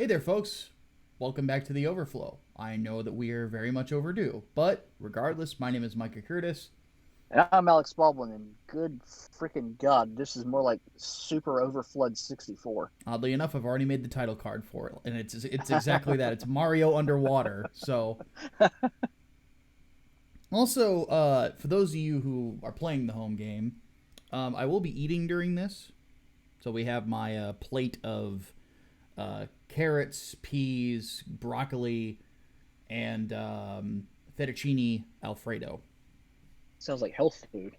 Hey there, folks. Welcome back to the Overflow. I know that we are very much overdue, but regardless, my name is Micah Curtis. And I'm Alex Baldwin, and good freaking God, this is more like Super Overflood 64. Oddly enough, I've already made the title card for it, and it's exactly that. It's Mario underwater. So, also, for those of you who are playing the home game, I will be eating during this. So we have my plate of carrots, peas, broccoli, and fettuccine alfredo. Sounds like health food.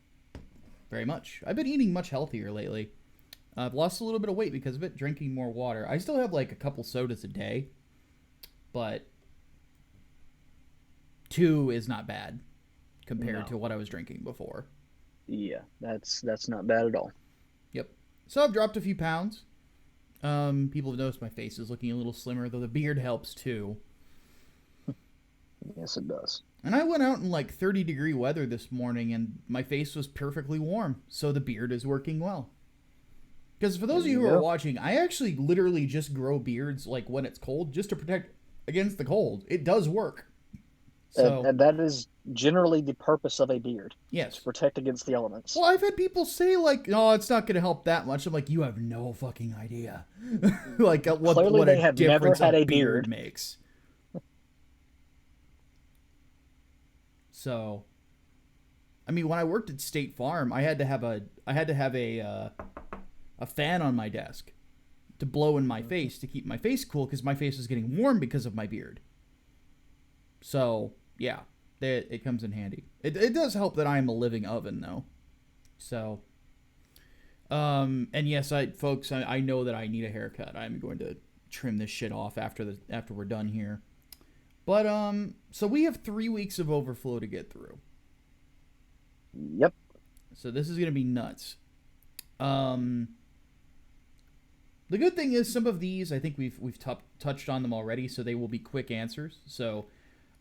Very much. I've been eating much healthier lately. I've lost a little bit of weight because of it, drinking more water. I still have like a couple sodas a day, but two is not bad compared to No. what I was drinking before. Yeah, that's not bad at all. Yep. So I've dropped a few pounds. People have noticed my face is looking a little slimmer, though the beard helps too. Yes, it does. And I went out in like 30-degree weather this morning, and my face was perfectly warm, so the beard is working well. Because for those There of you you who are go. watching, I actually literally just grow beards like when it's cold, just to protect against the cold. It does work. So That is generally the purpose of a beard, to yes. protect against the elements. Well, I've had people say like, "Oh, it's not going to help that much." I'm like, "You have no fucking idea, like Clearly, what a they have never difference a had a beard beard. makes." So, I mean, when I worked at State Farm, I had to have a fan on my desk to blow in my face to keep my face cool because my face was getting warm because of my beard. So yeah, it comes in handy. It does help that I am a living oven though. So and yes, I know that I need a haircut. I'm going to trim this shit off after we're done here. But so we have 3 weeks of overflow to get through. Yep. So this is gonna be nuts. Um, the good thing is some of these I think we've touched on them already, so they will be quick answers. So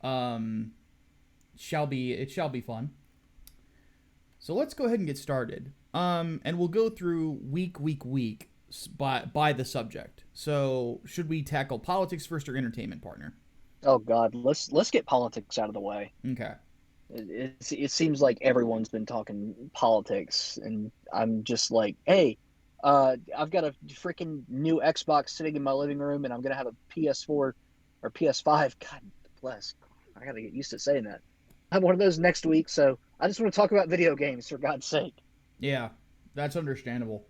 um, it shall be fun. So let's go ahead and get started. And we'll go through week by the subject. So should we tackle politics first or entertainment, partner? Oh God, let's get politics out of the way. Okay. It seems like everyone's been talking politics, and I'm just like, hey, I've got a freaking new Xbox sitting in my living room, and I'm gonna have a PS4 or PS5. God bless. I gotta get used to saying that. I have one of those next week, so I just want to talk about video games for God's sake. Yeah, that's understandable.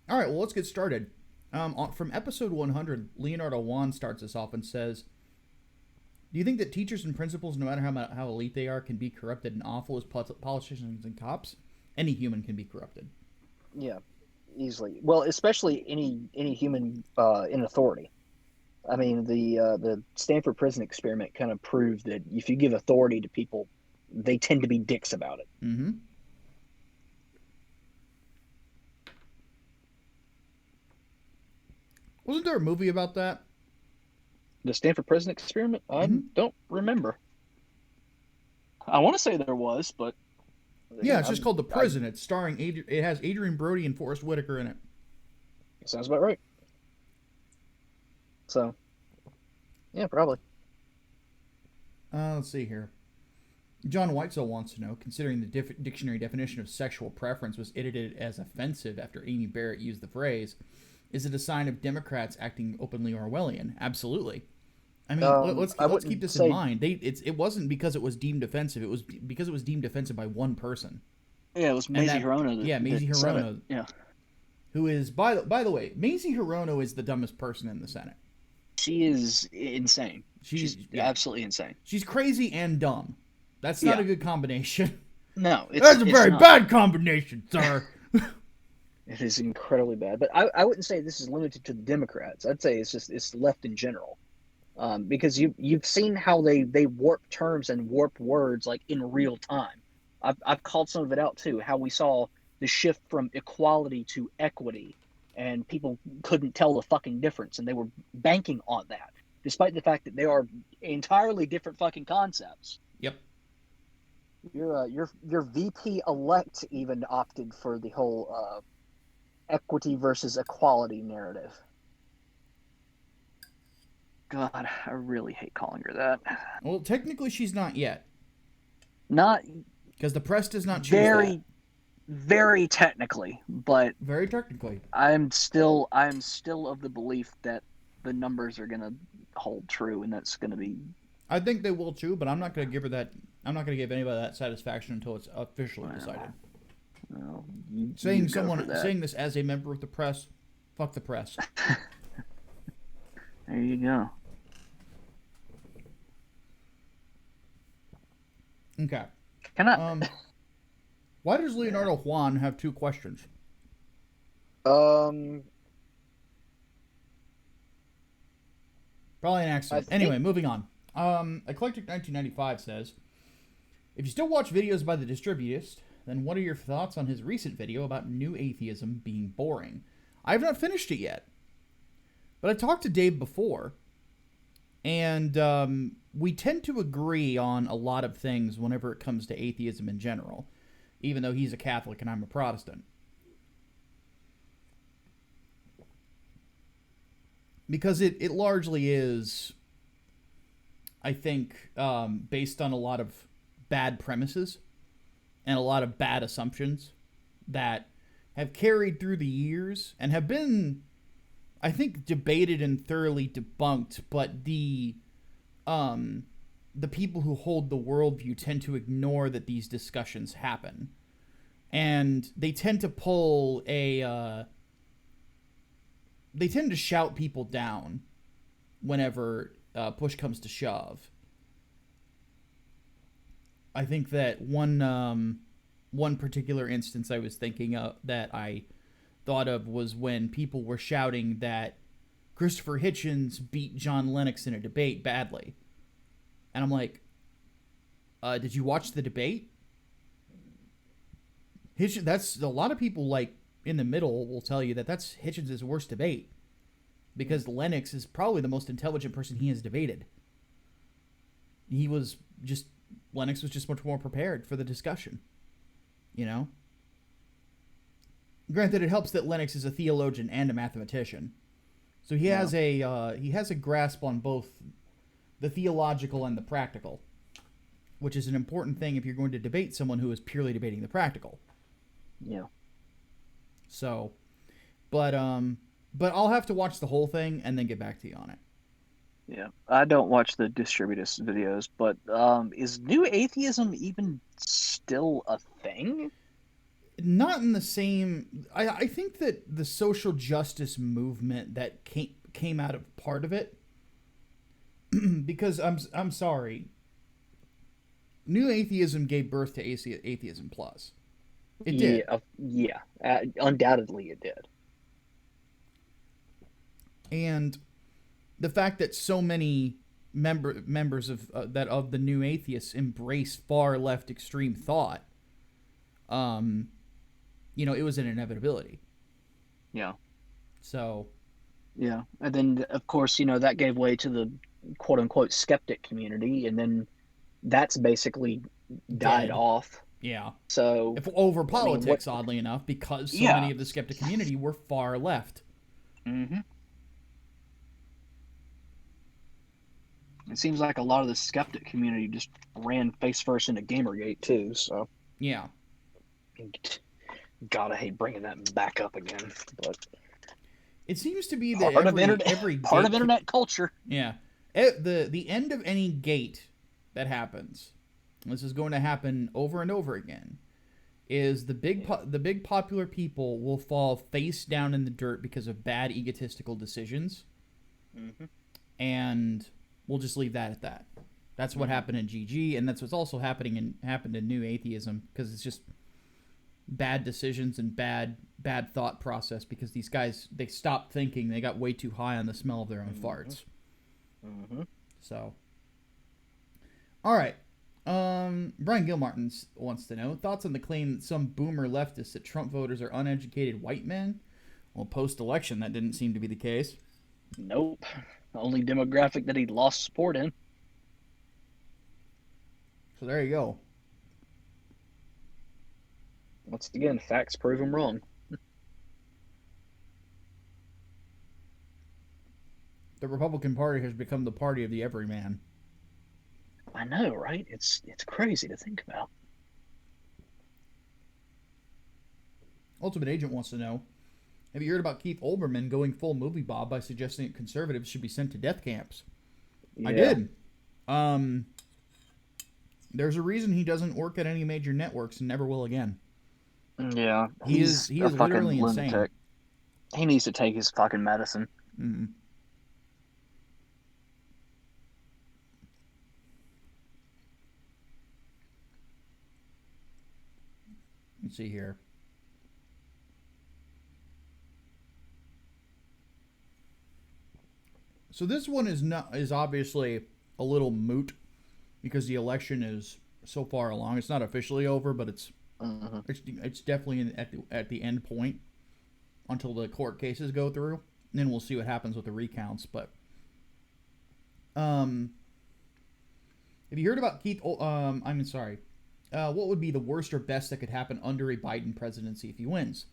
All right, well let's get started. From episode 100, Leonardo Juan starts us off and says, "Do you think that teachers and principals, no matter how elite they are, can be corrupted and awful as politicians and cops? Any human can be corrupted." Yeah, easily. Well, especially any human in authority. I mean, the Stanford prison experiment kind of proved that if you give authority to people, they tend to be dicks about it. Mm-hmm. Wasn't there a movie about that? The Stanford prison experiment? I Mm-hmm. don't remember. I want to say there was, but Yeah, again, it's just called The I Prison. It has Adrian Brody and Forrest Whitaker in it. sounds about right. So yeah, probably. Let's see here. John Whitesell wants to know, considering the dictionary definition of sexual preference was edited as offensive after Amy Barrett used the phrase, is it a sign of Democrats acting openly Orwellian? Absolutely. I mean, I let's keep wouldn't this in say. mind. It wasn't because it was deemed offensive. It was because it was deemed offensive by one person, Yeah, it was and Maisie that Hirona yeah, Mazie that said it. Hirono, Yeah, who is by the way, Mazie Hirono is the dumbest person in the Senate. she is insane. She's She's yeah, absolutely insane. she's crazy and dumb. That's not Yeah, a good combination. no, That's a it's very not. bad combination, sir. It is incredibly bad. But I wouldn't say this is limited to the Democrats. I'd say it's left in general. Because you've seen how they warp terms and warp words like in real time. I've called some of it out too. How we saw the shift from equality to equity, and people couldn't tell the fucking difference, and they were banking on that, despite the fact that they are entirely different fucking concepts. Yep. Your VP elect even opted for the whole equity versus equality narrative. God, I really hate calling her that. Well, technically she's not yet, Not because the press does not choose that. very, very technically, but Very technically. I'm still of the belief that the numbers are gonna hold true, and that's gonna be. I think they will too, but I'm not going to give her that. I'm not going to give anybody that satisfaction until it's officially decided. Well, Saying this as a member of the press, fuck the press. There you go. Okay. Can I? Why does Leonardo Juan have 2 questions? Um, Probably an accident. I think- Anyway, moving on. Eclectic 1995 says, if you still watch videos by the Distributist, then what are your thoughts on his recent video about new atheism being boring? I have not finished it yet, but I talked to Dave before, and we tend to agree on a lot of things whenever it comes to atheism in general, even though he's a Catholic and I'm a Protestant. Because it largely is, I think, based on a lot of bad premises and a lot of bad assumptions that have carried through the years and have been, I think, debated and thoroughly debunked, but the people who hold the worldview tend to ignore that these discussions happen. And they tend to pull a... they tend to shout people down whenever push comes to shove. I think that one particular instance I was thinking of that I thought of was when people were shouting that Christopher Hitchens beat John Lennox in a debate badly. And I'm like, did you watch the debate? That's a lot of people like in the middle will tell you that that's Hitchens' worst debate because Lennox is probably the most intelligent person he has debated. Lennox was just much more prepared for the discussion, you know? Granted, it helps that Lennox is a theologian and a mathematician. So he has a grasp on both the theological and the practical, which is an important thing if you're going to debate someone who is purely debating the practical. Yeah. So, but I'll have to watch the whole thing and then get back to you on it. Yeah, I don't watch the Distributist videos, but is new atheism even still a thing? Not in the same. I think that the social justice movement that came out of part of it, because I'm sorry, new atheism gave birth to atheism plus. It did. Yeah, undoubtedly it did. And the fact that so many members of the new atheists embrace far left extreme thought, it was an inevitability. Yeah. So. Yeah, and then of course that gave way to the quote unquote skeptic community, and then that's basically died Dead. off. Yeah. So Over politics, oddly enough, because so many of the skeptic community were far left. Mm-hmm. It seems like a lot of the skeptic community just ran face first into Gamergate too. So yeah, God, I hate bringing that back up again, but it seems to be that every part of internet culture. Yeah, the end of any gate that happens, this is going to happen over and over again, is the big popular people will fall face down in the dirt because of bad egotistical decisions, and we'll just leave that at that. That's what happened in GG, and that's what's also happened in New Atheism, because it's just bad decisions and bad thought process, because these guys, they stopped thinking. They got way too high on the smell of their own farts. So, all right. Brian Gilmartin wants to know thoughts on the claim that some boomer leftists that Trump voters are uneducated white men. Well, post-election, that didn't seem to be the case. Nope. Only demographic that he lost support in. So there you go. Once again, facts prove him wrong. The Republican Party has become the party of the everyman. I know, right? It's crazy to think about. Ultimate Agent wants to know, have you heard about Keith Olbermann going full movie Bob by suggesting that conservatives should be sent to death camps? Yeah. I did. There's a reason he doesn't work at any major networks and never will again. Yeah, He is a fucking literally lunatic. insane. He needs to take his fucking medicine. Mm-hmm. Let's see here. So this one is obviously a little moot because the election is so far along. It's not officially over, but it's definitely at the end point until the court cases go through. And then we'll see what happens with the recounts. But have you heard about Keith? I'm sorry. What would be the worst or best that could happen under a Biden presidency if he wins?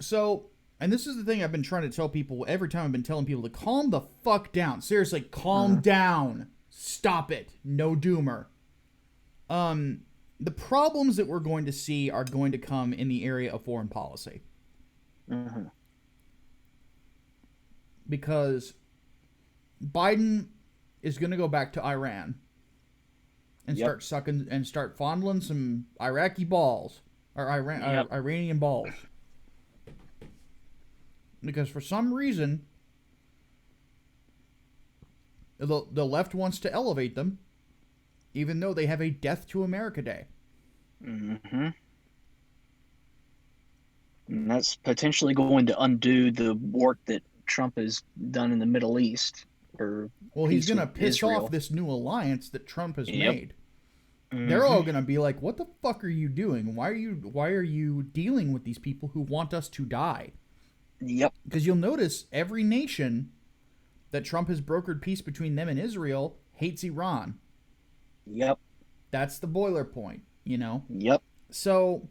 So, and this is the thing I've been trying to tell people every time I've been telling people to calm the fuck down. Seriously, calm down. Stop it. No doomer. The problems that we're going to see are going to come in the area of foreign policy. Because Biden is going to go back to Iran and start fondling some Iraqi balls or Iranian balls. Because for some reason, the left wants to elevate them, even though they have a Death to America Day. And that's potentially going to undo the work that Trump has done in the Middle East. Well, he's going to piss off this new alliance that Trump has made. They're all going to be like, "What the fuck are you doing? Why are you dealing with these people who want us to die?" Yep. Because you'll notice every nation that Trump has brokered peace between them and Israel hates Iran. Yep. That's the boiler point, you know? Yep. So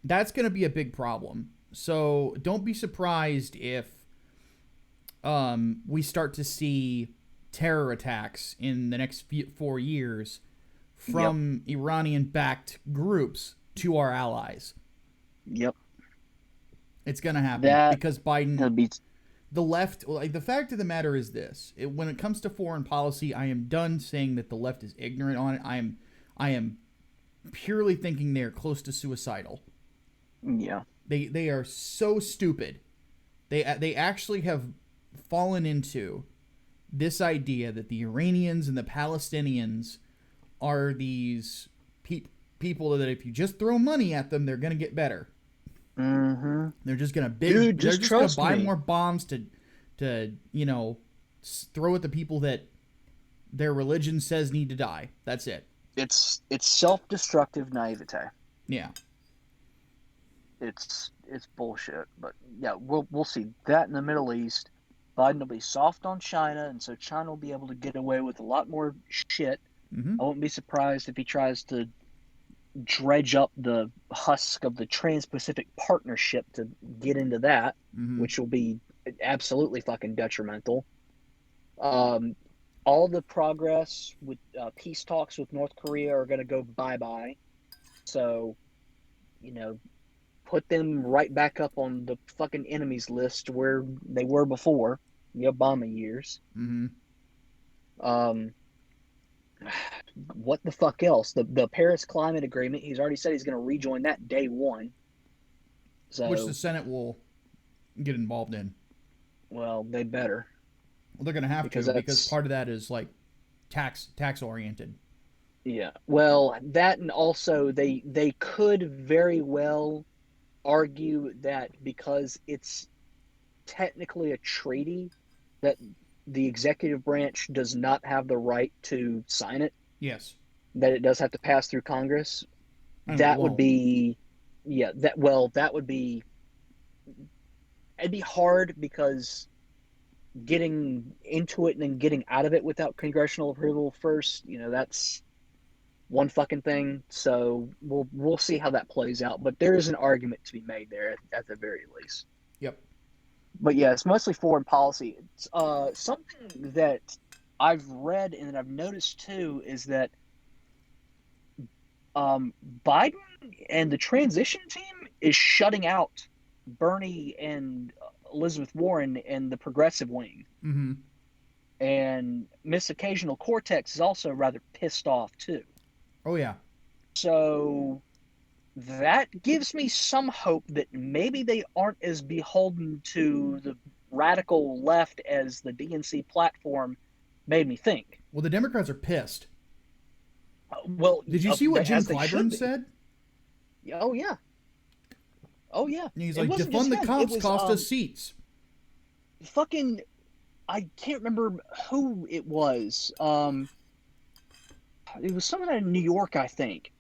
that's going to be a big problem. So don't be surprised if we start to see terror attacks in the next 4 years from Iranian-backed groups to our allies. Yep. It's going to happen because Biden, the left, like the fact of the matter is this, when it comes to foreign policy, I am done saying that the left is ignorant on it. I am purely thinking they're close to suicidal. Yeah. They are so stupid. They actually have fallen into this idea that the Iranians and the Palestinians are these people that if you just throw money at them, they're going to get better. They're just going to buy more bombs to throw at the people that their religion says need to die. That's it. It's self-destructive naivete. Yeah. It's bullshit. But yeah, we'll see that in the Middle East. Biden will be soft on China, and so China will be able to get away with a lot more shit. I won't be surprised if he tries to dredge up the husk of the Trans-Pacific Partnership to get into that, which will be absolutely fucking detrimental. All the progress with peace talks with North Korea are going to go bye-bye. So, put them right back up on the fucking enemies list where they were before the Obama years. What the fuck else? The Paris Climate Agreement, he's already said he's going to rejoin that day one. So, which the Senate will get involved in. Well, they better. Well, they're going to have to because part of that is like tax oriented. Yeah. Well, that, and also they could very well argue that because it's technically a treaty that the executive branch does not have the right to sign it. Yes. That it does have to pass through Congress. That would be, it'd be hard because getting into it and then getting out of it without congressional approval first, that's one fucking thing. So we'll see how that plays out. But there is an argument to be made there at the very least. Yep. but yeah, it's mostly foreign policy. It's, something that I've read and that I've noticed too is that um, Biden and the transition team is shutting out Bernie and Elizabeth Warren and the progressive wing. Mm-hmm. And Miss Occasional Cortex is also rather pissed off too. Oh yeah. So that gives me some hope that maybe they aren't as beholden to the radical left as the DNC platform made me think. Well, the Democrats are pissed. Well, Did you see what Jim as they should Clyburn be. said? Oh yeah, oh yeah. He's It like, wasn't just defund the him. cops cost us seats. Fucking, I can't remember who it was. It was someone in New York, I think.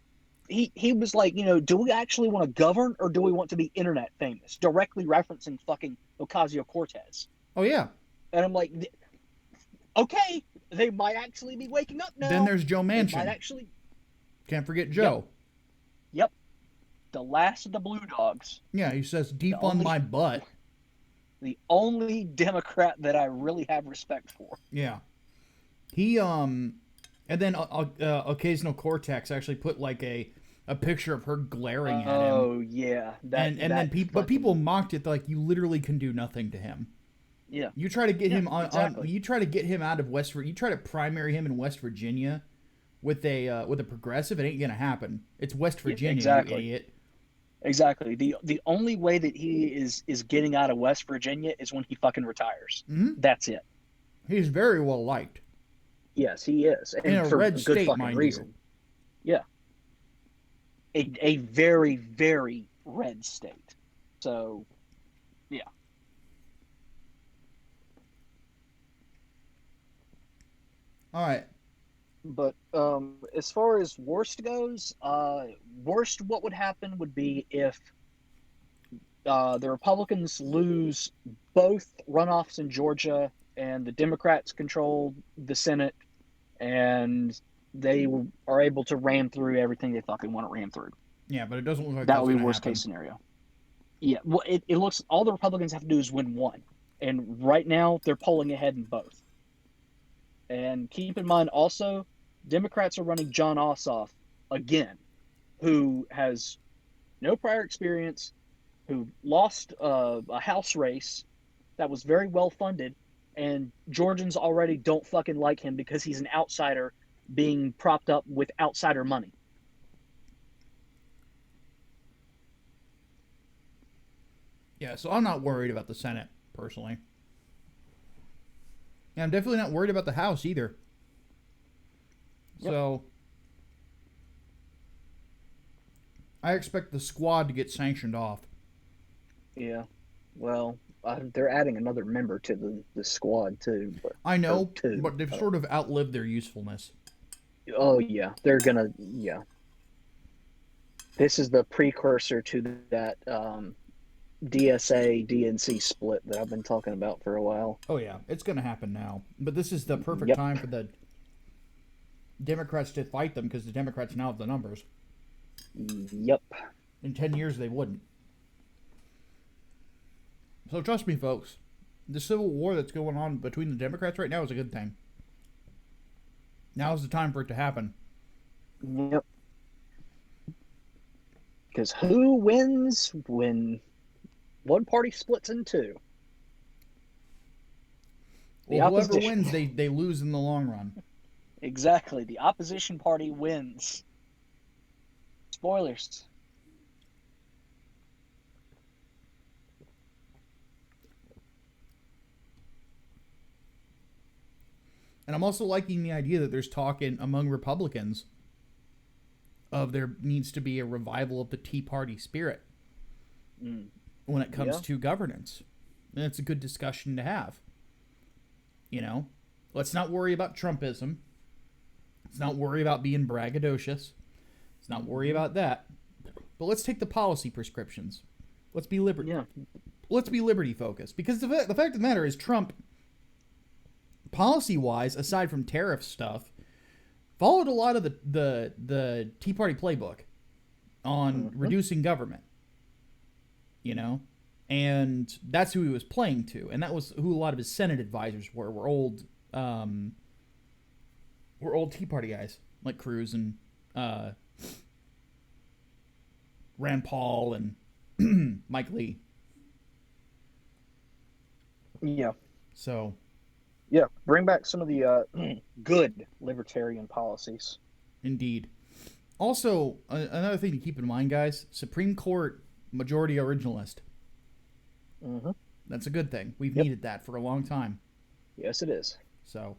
He was like, do we actually want to govern or do we want to be internet famous? Directly referencing fucking Ocasio-Cortez. Oh yeah. And I'm like, okay, they might actually be waking up now. Then there's Joe Manchin. They might actually. Can't forget Joe. Yep. The last of the Blue Dogs. Yeah, he says defund my butt. The only Democrat that I really have respect for. Yeah. He and then Occasional Cortex actually put like a picture of her glaring at him. Oh yeah, then people mocked it like you literally can do nothing to him. Yeah. You try to get him exactly. you try to get him out of West Virginia. You try to primary him in West Virginia with a progressive. It ain't gonna happen. It's West Virginia, exactly. you idiot. Exactly. The only way that he is getting out of West Virginia is when he fucking retires. Mm-hmm. That's it. He's very well liked. Yes, he is, and in a for red a good state, fucking mind reason. you. Yeah. A very, very red state. So, yeah. All right. But as far as worst goes, worst what would happen would be if the Republicans lose both runoffs in Georgia and the Democrats control the Senate and they are able to ram through everything they fucking want to ram through. Yeah, but it doesn't look like that would be worst case scenario. Yeah, well, it looks all the Republicans have to do is win one, and right now they're polling ahead in both. And keep in mind also, Democrats are running John Ossoff again, who has no prior experience, who lost a House race that was very well funded, and Georgians already don't fucking like him because he's an outsider being propped up with outsider money. Yeah, so I'm not worried about the Senate, personally. And I'm definitely not worried about the House either. Yep. So, I expect the squad to get sanctioned off. Yeah, well, they're adding another member to the squad, too. I know, but they've sort of outlived their usefulness. Oh, yeah, they're gonna, yeah. This is the precursor to that DSA DNC split that I've been talking about for a while. Oh yeah, it's going to happen now. But this is the perfect time for the Democrats to fight them because the Democrats now have the numbers. Yep. In 10 years they wouldn't. So trust me, folks, the civil war that's going on between the Democrats right now is a good thing. Now's the time for it to happen. Yep. Because who wins when one party splits in two? Well, whoever wins, they lose in the long run. Exactly. The opposition party wins. Spoilers. And I'm also liking the idea that there's talk among Republicans of there needs to be a revival of the Tea Party spirit when it comes to governance. And it's a good discussion to have. You know, let's not worry about Trumpism. Let's not worry about being braggadocious. Let's not worry about that. But let's take the policy prescriptions. Let's be Let's be liberty focused. Because the fact of the matter is Trump, policy-wise, aside from tariff stuff, followed a lot of the Tea Party playbook on reducing government. You know? And that's who he was playing to, and that was who a lot of his Senate advisors were old Tea Party guys like Cruz and Rand Paul and Mike Lee. Yeah. So, yeah, bring back some of the good libertarian policies. Indeed. Also, another thing to keep in mind, guys: Supreme Court majority originalist. Mm-hmm. That's a good thing. We've needed that for a long time. Yes, it is. So,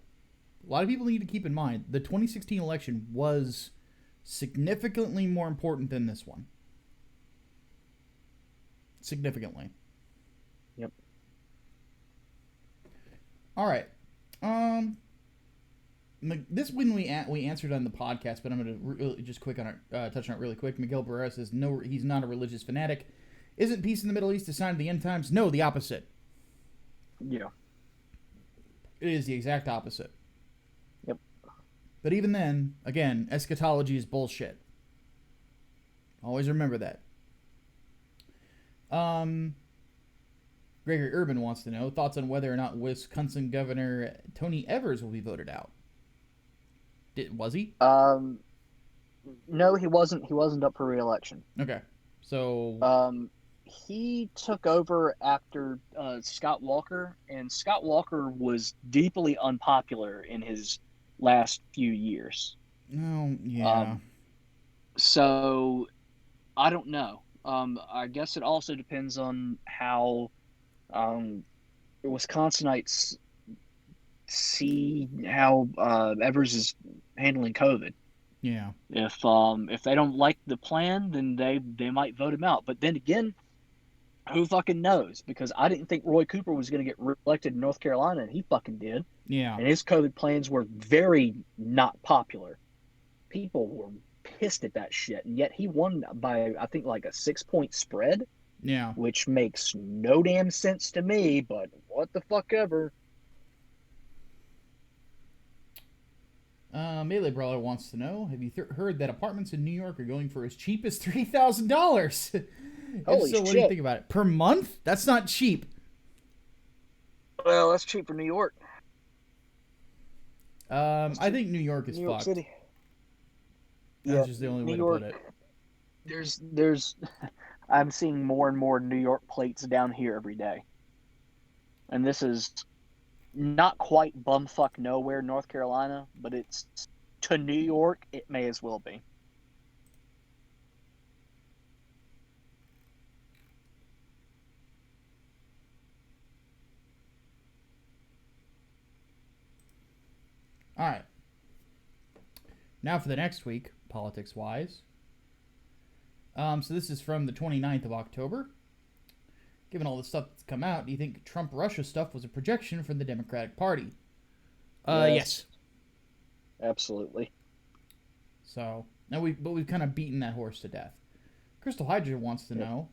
a lot of people need to keep in mind the 2016 election was significantly more important than this one. Significantly. Yep. All right. This one we answered on the podcast, but I'm going to just touch on it really quick. Miguel Barrera says no, he's not a religious fanatic. Isn't peace in the Middle East a sign of the end times? No, the opposite. Yeah. It is the exact opposite. Yep. But even then, again, eschatology is bullshit. Always remember that. Gregory Urban wants to know thoughts on whether or not Wisconsin Governor Tony Evers will be voted out. Was he? No, he wasn't. He wasn't up for re-election. Okay, so he took over after Scott Walker, and Scott Walker was deeply unpopular in his last few years. Oh, yeah. So I don't know. I guess it also depends on how Wisconsinites see how Evers is handling COVID. Yeah. If they don't like the plan, then they might vote him out. But then again, who fucking knows? Because I didn't think Roy Cooper was going to get reelected in North Carolina, and he fucking did. Yeah. And his COVID plans were very not popular. People were pissed at that shit, and yet he won by, I think, like a 6-point spread. Yeah. Which makes no damn sense to me, but what the fuck ever. Melee Brawler wants to know, have you heard that apartments in New York are going for as cheap as $3,000? Holy shit. What do you think about it? Per month? That's not cheap. Well, that's cheap for New York. I think New York is New York fucked. City. That's just the only way to put it. There's I'm seeing more and more New York plates down here every day. And this is not quite bumfuck nowhere, North Carolina, but it's to New York, it may as well be. All right. Now for the next week, politics-wise. So this is from the 29th of October. Given all the stuff that's come out, do you think Trump-Russia stuff was a projection from the Democratic Party? Yes. Absolutely. So, now we've kind of beaten that horse to death. Crystal Hydra wants to know,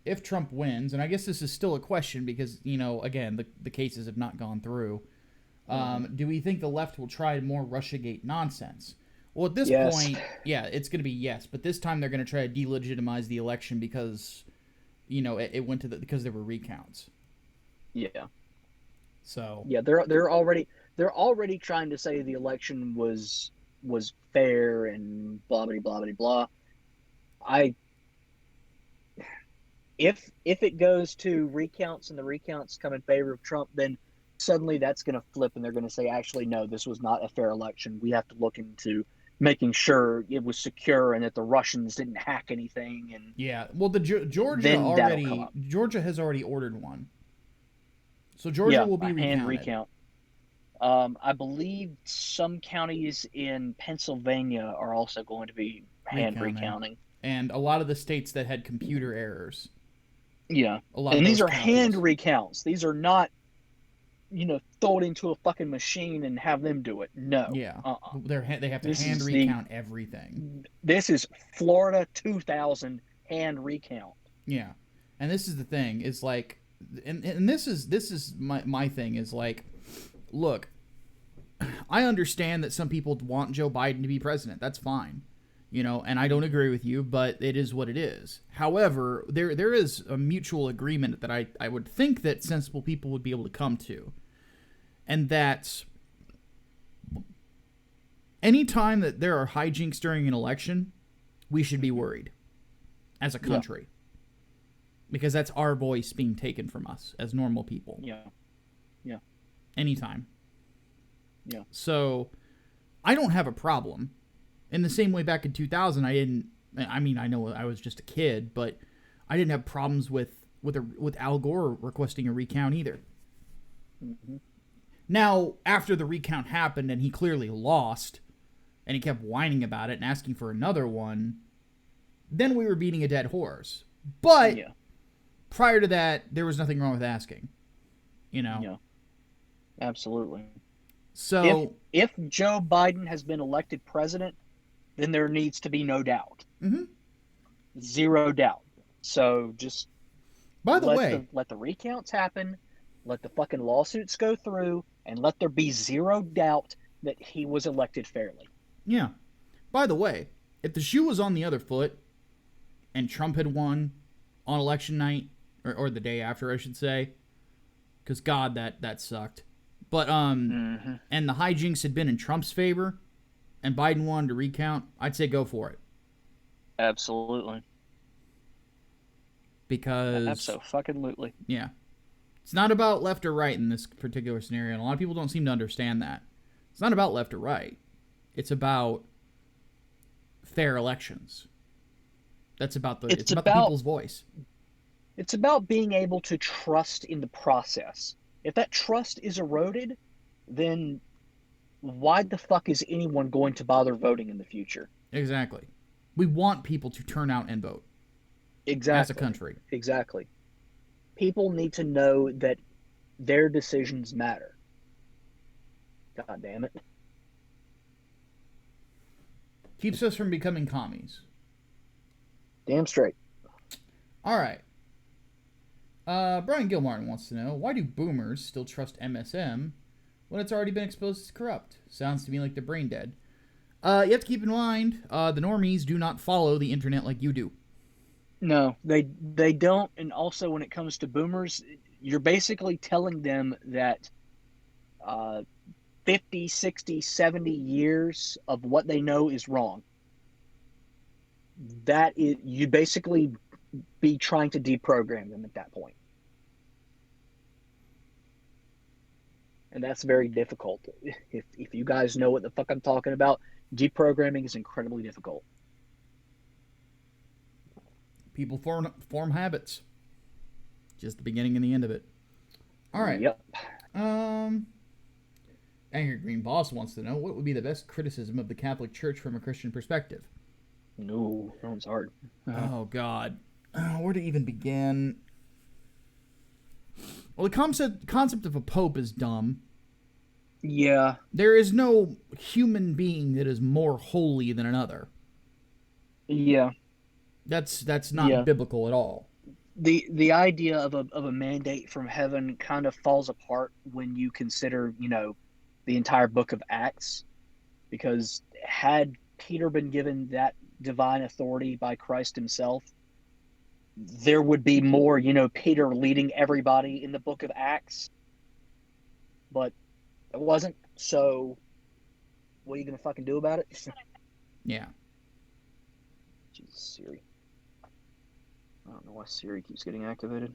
if Trump wins, and I guess this is still a question because, again, the cases have not gone through. Do we think the left will try more Russiagate nonsense? Well, at this point, yeah, it's going to be yes. But this time they're going to try to delegitimize the election because, it went to because there were recounts. Yeah. So. Yeah, they're already trying to say the election was fair and blah blah blah blah blah. If it goes to recounts and the recounts come in favor of Trump, then suddenly that's going to flip and they're going to say, actually, no, this was not a fair election. We have to look into making sure it was secure and that the Russians didn't hack anything. And yeah, well, the Georgia has already ordered one, so Georgia will be recounted. Hand recount. I believe some counties in Pennsylvania are also going to be hand recounting, and a lot of the states that had computer errors. Yeah, and these are hand recounts. These are not, throw it into a fucking machine and have them do it. No. Yeah. They have to hand recount everything. This is Florida 2000 hand recount. Yeah. And this is the thing. It's like, and this is my thing is like, look, I understand that some people want Joe Biden to be president. That's fine. And I don't agree with you, but it is what it is. However, there is a mutual agreement that I would think that sensible people would be able to come to. And that's anytime that there are hijinks during an election, we should be worried as a country. Yeah. Because that's our voice being taken from us as normal people. Yeah. Yeah. Anytime. Yeah. So I don't have a problem. In the same way back in 2000, I know I was just a kid, but I didn't have problems with Al Gore requesting a recount either. Mm-hmm. Now, after the recount happened and he clearly lost, and he kept whining about it and asking for another one, then we were beating a dead horse. But prior to that, there was nothing wrong with asking. Yeah. Absolutely. So if Joe Biden has been elected president, then there needs to be no doubt. Mm-hmm. Zero doubt. So just let the recounts happen, let the fucking lawsuits go through, and let there be zero doubt that he was elected fairly. Yeah. By the way, if the shoe was on the other foot and Trump had won on election night, or the day after, I should say, because God, that sucked. But and the hijinks had been in Trump's favor, and Biden wanted to recount, I'd say go for it. Absolutely. Because Abso-fucking-lutely. Yeah. It's not about left or right in this particular scenario, and a lot of people don't seem to understand that. It's not about left or right. It's about fair elections. It's about the people's voice. It's about being able to trust in the process. If that trust is eroded, then why the fuck is anyone going to bother voting in the future? Exactly. We want people to turn out and vote. Exactly. As a country. Exactly. People need to know that their decisions matter. God damn it. Keeps us from becoming commies. Damn straight. All right. Brian Gilmartin wants to know, why do boomers still trust MSM when it's already been exposed as corrupt? Sounds to me like they're brain dead. You have to keep in mind, the normies do not follow the internet like you do. No, they don't. And also when it comes to boomers, you're basically telling them that 50, 60, 70 years of what they know is wrong. That is, you basically be trying to deprogram them at that point. And that's very difficult. If you guys know what the fuck I'm talking about, deprogramming is incredibly difficult. People form habits. Just the beginning and the end of it. All right. Yep. Angry Green Boss wants to know, what would be the best criticism of the Catholic Church from a Christian perspective? No, that one's hard. Oh, God. Where to even begin? Well, the concept of a pope is dumb. Yeah. There is no human being that is more holy than another. Yeah. That's not biblical at all. The idea of a mandate from heaven kind of falls apart when you consider, the entire book of Acts, because had Peter been given that divine authority by Christ himself, there would be more, Peter leading everybody in the book of Acts, but it wasn't. So what are you gonna fucking do about it? Yeah. Jesus, Siri. I don't know why Siri keeps getting activated.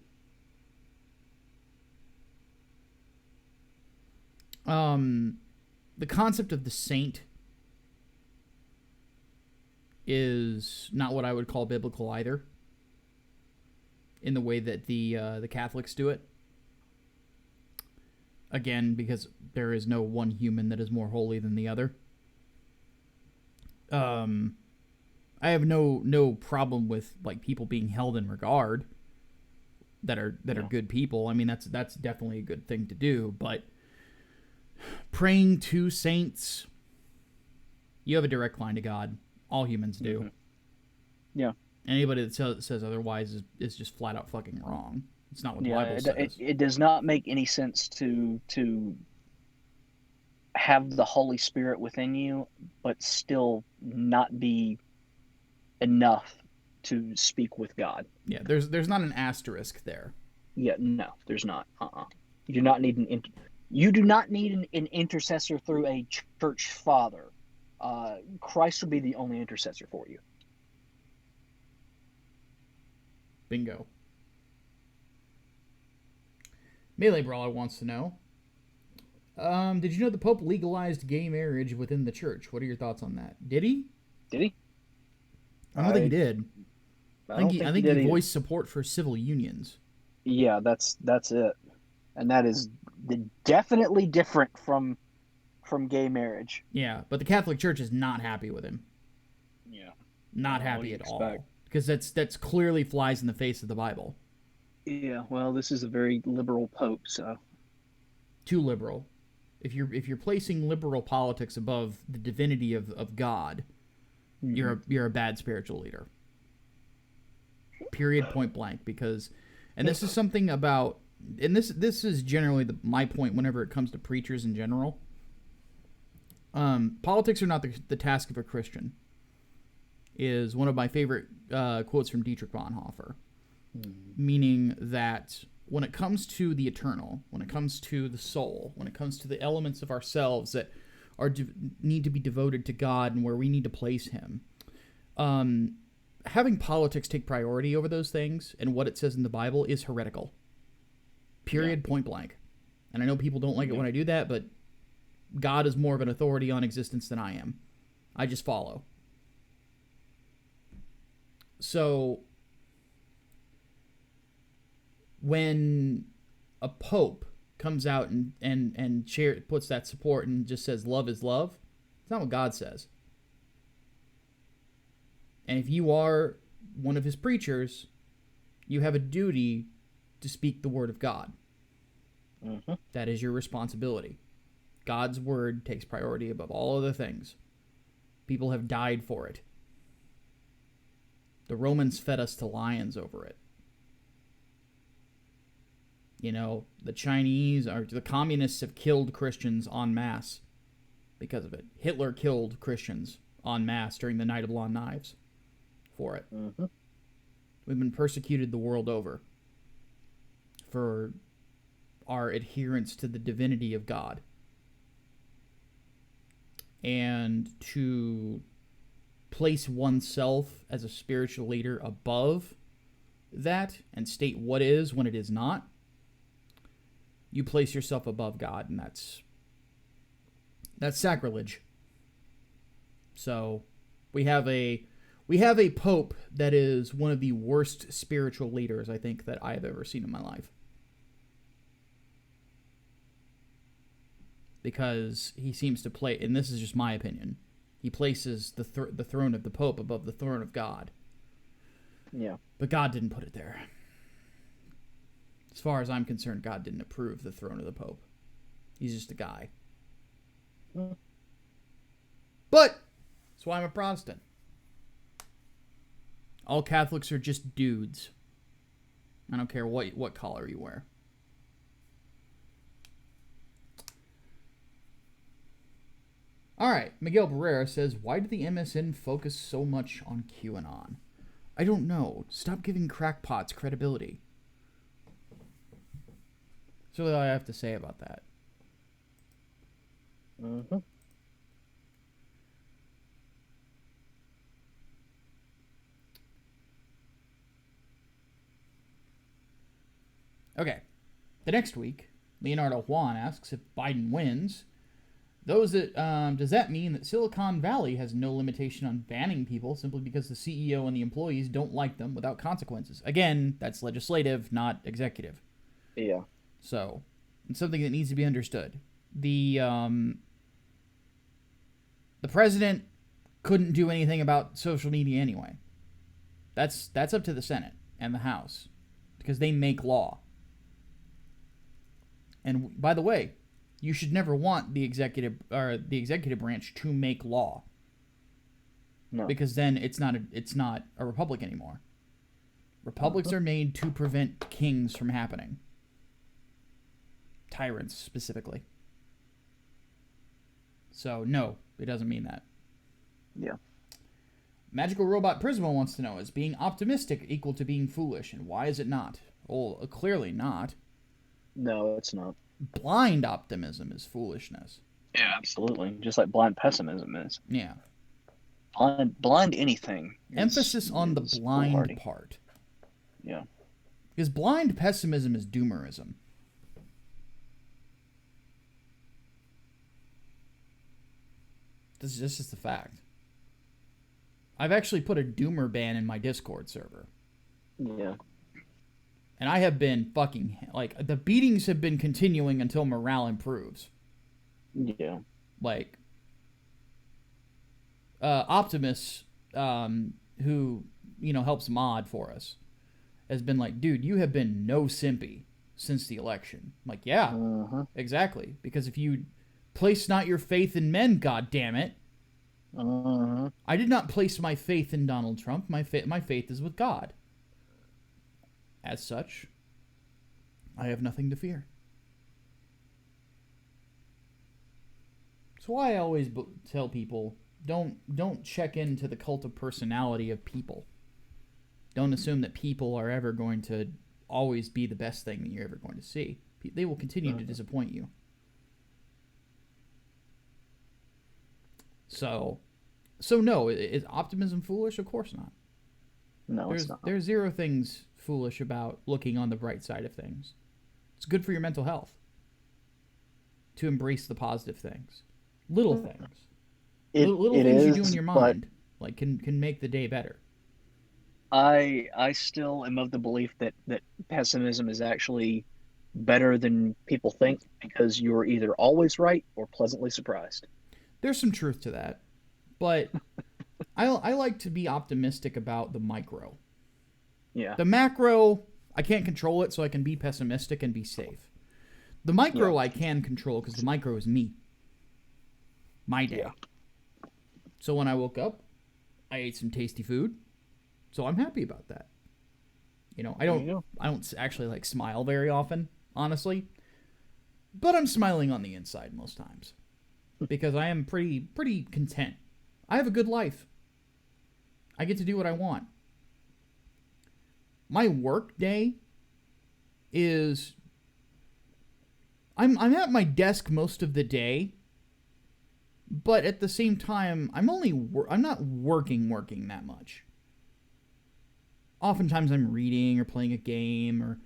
The concept of the saint is not what I would call biblical either, in the way that the Catholics do it. Again, because there is no one human that is more holy than the other. I have no problem with people being held in regard that are good people. I mean, that's definitely a good thing to do, but praying to saints, you have a direct line to God. All humans do. Mm-hmm. Yeah. Anybody that says otherwise is just flat out fucking wrong. It's not what the Bible says. It does not make any sense to have the Holy Spirit within you, but still not be enough to speak with God. Yeah, there's not an asterisk there. Yeah, no, there's not. You do not need you do not need an intercessor through a church father. Christ will be the only intercessor for you. Bingo. Melee Brawler wants to know, did you know the Pope legalized gay marriage within the church? What are your thoughts on that? Did he? Did he? I don't think he did. I don't think I think he did he either. voiced support for civil unions. Yeah, that's it, and that is definitely different from gay marriage. Yeah, but the Catholic Church is not happy with him. Yeah. Not What do happy you at expect? all. Because that's clearly flies in the face of the Bible. Yeah, well, this is a very liberal pope, so Too liberal. If you're placing liberal politics above the divinity of God, you're a bad spiritual leader. Period. Point blank. Because, and this is something about, and this is generally my point whenever it comes to preachers in general. Politics are not the task of a Christian. Is one of my favorite quotes from Dietrich Bonhoeffer, meaning that when it comes to the eternal, when it comes to the soul, when it comes to the elements of ourselves that need to be devoted to God and where we need to place Him, having politics take priority over those things and what it says in the Bible is heretical. Period. Yeah. Point blank. And I know people don't like it when I do that, but God is more of an authority on existence than I am. I just follow. So when a pope comes out and puts that support and just says love is love, it's not what God says. And if you are one of his preachers, you have a duty to speak the word of God. Mm-hmm. That is your responsibility. God's word takes priority above all other things. People have died for it. The Romans fed us to lions over it. You know, the Chinese or the communists have killed Christians en masse because of it. Hitler killed Christians en masse during the Night of Long Knives for it. Mm-hmm. We've been persecuted the world over for our adherence to the divinity of God. And to place oneself as a spiritual leader above that and state what is when it is not, you place yourself above God, and that's sacrilege. So we have a pope that is one of the worst spiritual leaders I think that I've ever seen in my life. Because he seems to play, and this is just my opinion, he places the throne of the Pope above the throne of God. Yeah. But God didn't put it there. As far as I'm concerned, God didn't approve the throne of the Pope. He's just a guy. But that's why I'm a Protestant. All Catholics are just dudes. I don't care what collar you wear. All right, Miguel Barrera says, why did the MSN focus so much on QAnon? I don't know. Stop giving crackpots credibility. That's really all I have to say about that. Mm-hmm. Okay. The next week, Leonardo Juan asks if Biden wins, does that mean that Silicon Valley has no limitation on banning people simply because the CEO and the employees don't like them without consequences? Again, that's legislative, not executive. Yeah. So, it's something that needs to be understood. The president couldn't do anything about social media anyway. That's up to the Senate and the House because they make law. And by the way, you should never want the executive branch to make law. No. Because then it's not a republic anymore. Republics are made to prevent kings from happening. Tyrants specifically. So no, it doesn't mean that. Yeah. Magical Robot Prisma wants to know, is being optimistic equal to being foolish, and why is it not? Well, clearly not. No, it's not. Blind optimism is foolishness. Yeah, absolutely. Just like blind pessimism is. Yeah. Blind anything. Emphasis on the blind foolhardy. part. Yeah. Because blind pessimism is doomerism. This is just the fact. I've actually put a doomer ban in my Discord server. Yeah. And I have been fucking... Like, the beatings have been continuing until morale improves. Yeah. Like... Optimus, who, you know, helps mod for us, has been like, dude, you have been no simpy since the election. I'm like, yeah, exactly. Because if you place not your faith in men, goddammit. I did not place my faith in Donald Trump. My faith is with God. As such, I have nothing to fear. That's why I always tell people, don't check into the cult of personality of people. Don't assume that people are ever going to always be the best thing that you're ever going to see. They will continue to disappoint you. So no, is optimism foolish? Of course not. No, it's not. There's zero things foolish about looking on the bright side of things. It's good for your mental health to embrace the positive things. Little things. Little things you do in your mind like can make the day better. I still am of the belief that pessimism is actually better than people think, because you're either always right or pleasantly surprised. There's some truth to that, but I like to be optimistic about the micro. Yeah. The macro, I can't control it, so I can be pessimistic and be safe. The micro I can control, because the micro is me. My day. Yeah. So when I woke up, I ate some tasty food. So I'm happy about that. You know, I don't actually like smile very often, honestly. But I'm smiling on the inside most times. Because I am pretty content. I have a good life. I get to do what I want. My work day is I'm at my desk most of the day. But at the same time, I'm not working that much. Oftentimes I'm reading or playing a game or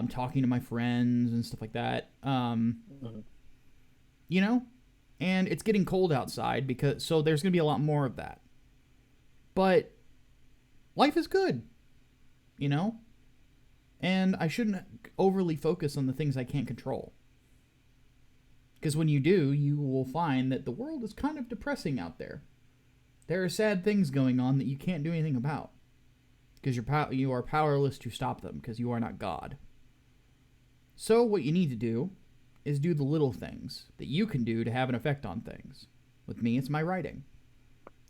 talking to my friends and stuff like that. You know? And it's getting cold outside, so there's going to be a lot more of that. But life is good, you know? And I shouldn't overly focus on the things I can't control. Because when you do, you will find that the world is kind of depressing out there. There are sad things going on that you can't do anything about. Because you are powerless to stop them, because you are not God. So what you need to do is do the little things that you can do to have an effect on things. With me, it's my writing.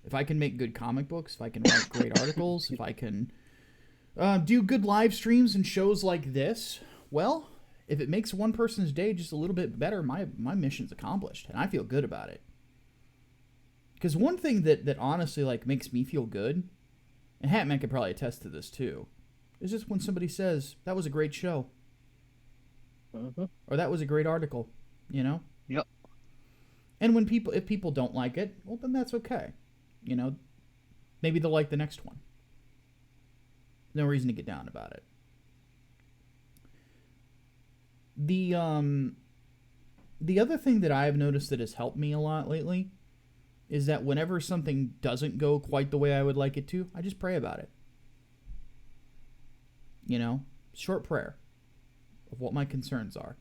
If I can make good comic books, if I can write great articles, if I can do good live streams and shows like this, well, if it makes one person's day just a little bit better, my mission's accomplished, and I feel good about it. Because one thing that honestly like makes me feel good, and Hatman could probably attest to this too, is just when somebody says, that was a great show. Or that was a great article, you know? Yep. And if people don't like it, well, then that's okay. You know, maybe they'll like the next one. No reason to get down about it. The other thing that I've noticed that has helped me a lot lately is that whenever something doesn't go quite the way I would like it to, I just pray about it. You know, short prayer of what my concerns are.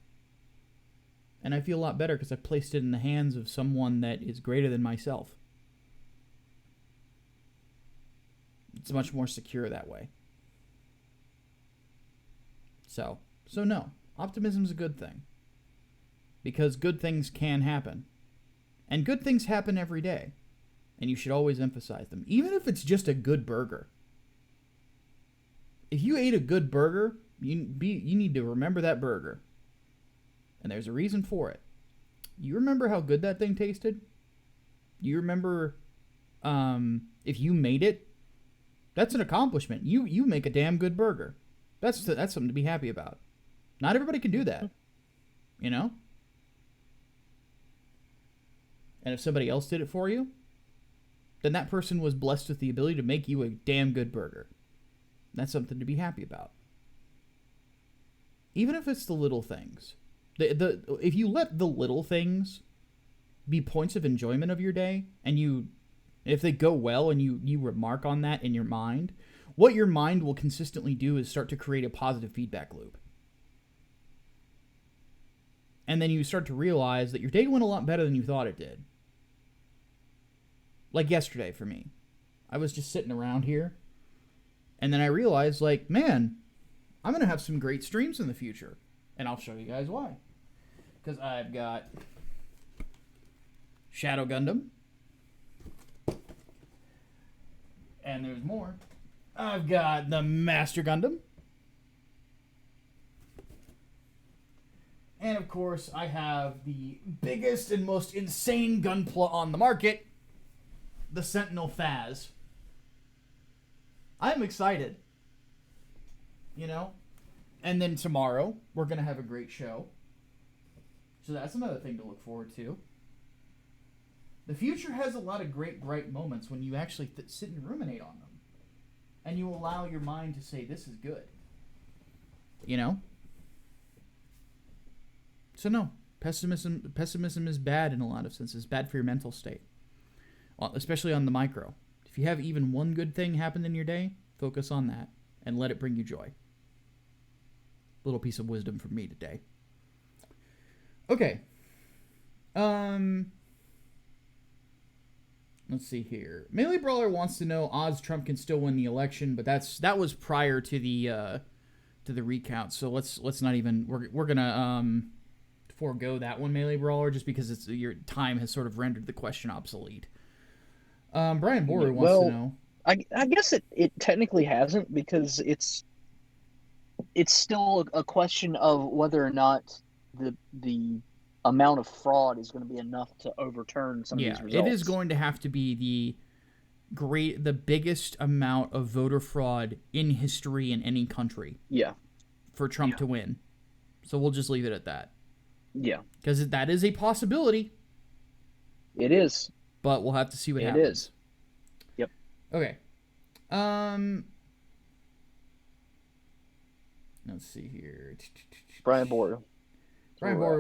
And I feel a lot better because I've placed it in the hands of someone that is greater than myself. It's much more secure that way. So no. Optimism is a good thing. Because good things can happen. And good things happen every day. And you should always emphasize them. Even if it's just a good burger. If you ate a good burger, you need to remember that burger. And there's a reason for it. You remember how good that thing tasted? You remember if you made it, that's an accomplishment. You make a damn good burger. That's something to be happy about. Not everybody can do that, you know? And if somebody else did it for you, then that person was blessed with the ability to make you a damn good burger. That's something to be happy about. Even if it's the little things. If you let the little things be points of enjoyment of your day, and if they go well and you remark on that in your mind, what your mind will consistently do is start to create a positive feedback loop. And then you start to realize that your day went a lot better than you thought it did. Like yesterday for me. I was just sitting around here, and then I realized, like, man, I'm going to have some great streams in the future. And I'll show you guys why. Because I've got Shadow Gundam. And there's more. I've got the Master Gundam. And of course, I have the biggest and most insane gunpla on the market, the Sentinel Phaz. I'm excited. You know? And then tomorrow, we're going to have a great show. So that's another thing to look forward to. The future has a lot of great, bright moments when you actually sit and ruminate on them. And you allow your mind to say, this is good. You know? So no, pessimism is bad in a lot of senses. It's bad for your mental state. Especially on the micro. If you have even one good thing happen in your day, focus on that and let it bring you joy. Little piece of wisdom from me today. Okay. Let's see here. Melee Brawler wants to know odds Trump can still win the election, but that was prior to the recount. So let's not even we're gonna forego that one, Melee Brawler, just because your time has sort of rendered the question obsolete. Brian Borer wants to know. I guess it technically hasn't, because it's still a question of whether or not the amount of fraud is going to be enough to overturn some of these results. It is going to have to be the biggest amount of voter fraud in history in any country. Yeah. For Trump to win. So we'll just leave it at that. Yeah. Because that is a possibility. It is. But we'll have to see what happens. It is. Yep. Okay. Let's see here. Brian Borer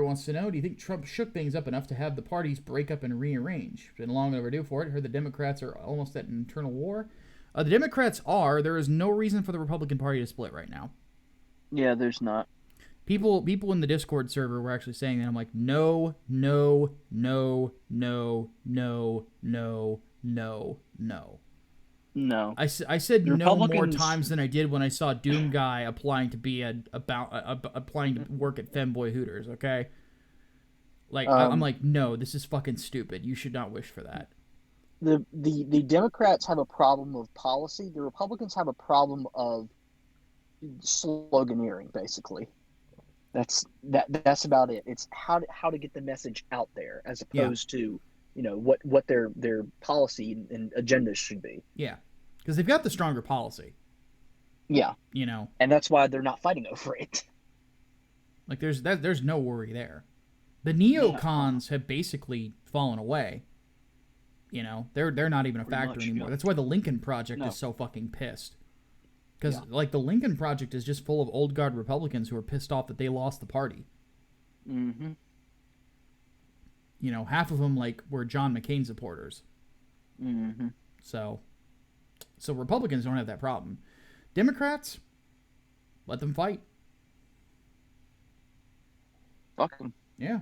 wants to know, do you think Trump shook things up enough to have the parties break up and rearrange? Been long overdue for it. Heard the Democrats are almost at an internal war. The Democrats are. There is no reason for the Republican Party to split right now. Yeah, there's not. People in the Discord server were actually saying that. I'm like, no. No. I said no more times than I did when I saw Doom Guy applying to applying to work at Femboy Hooters. Okay, like I'm like, no, this is fucking stupid. You should not wish for that. The Democrats have a problem of policy. The Republicans have a problem of sloganeering, basically. That's about it. It's how to get the message out there, as opposed to what their policy and agendas should be. Yeah, because they've got the stronger policy. Yeah, and that's why they're not fighting over it. Like there's no worry there. The neocons have basically fallen away. They're not even a factor anymore. That's why the Lincoln Project is so fucking pissed. Because the Lincoln Project is just full of old guard Republicans who are pissed off that they lost the party. Mm-hmm. Half of them were John McCain supporters. Mm-hmm. So Republicans don't have that problem. Democrats, let them fight. Fuck them. Yeah.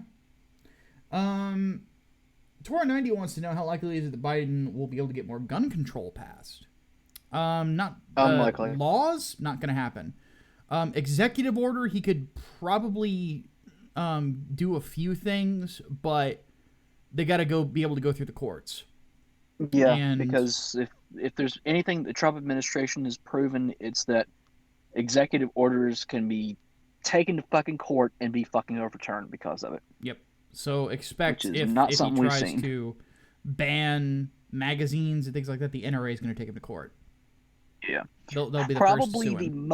Tora90 wants to know how likely is it that Biden will be able to get more gun control passed. Not unlikely. Laws, not going to happen. Executive order, he could probably do a few things, but they got to be able to go through the courts. Yeah, because if there's anything the Trump administration has proven, it's that executive orders can be taken to fucking court and be fucking overturned because of it. Yep. So expect if not he something tries to ban magazines and things like that, the NRA is going to take him to court. Yeah. They'll be the first to Probably sue him.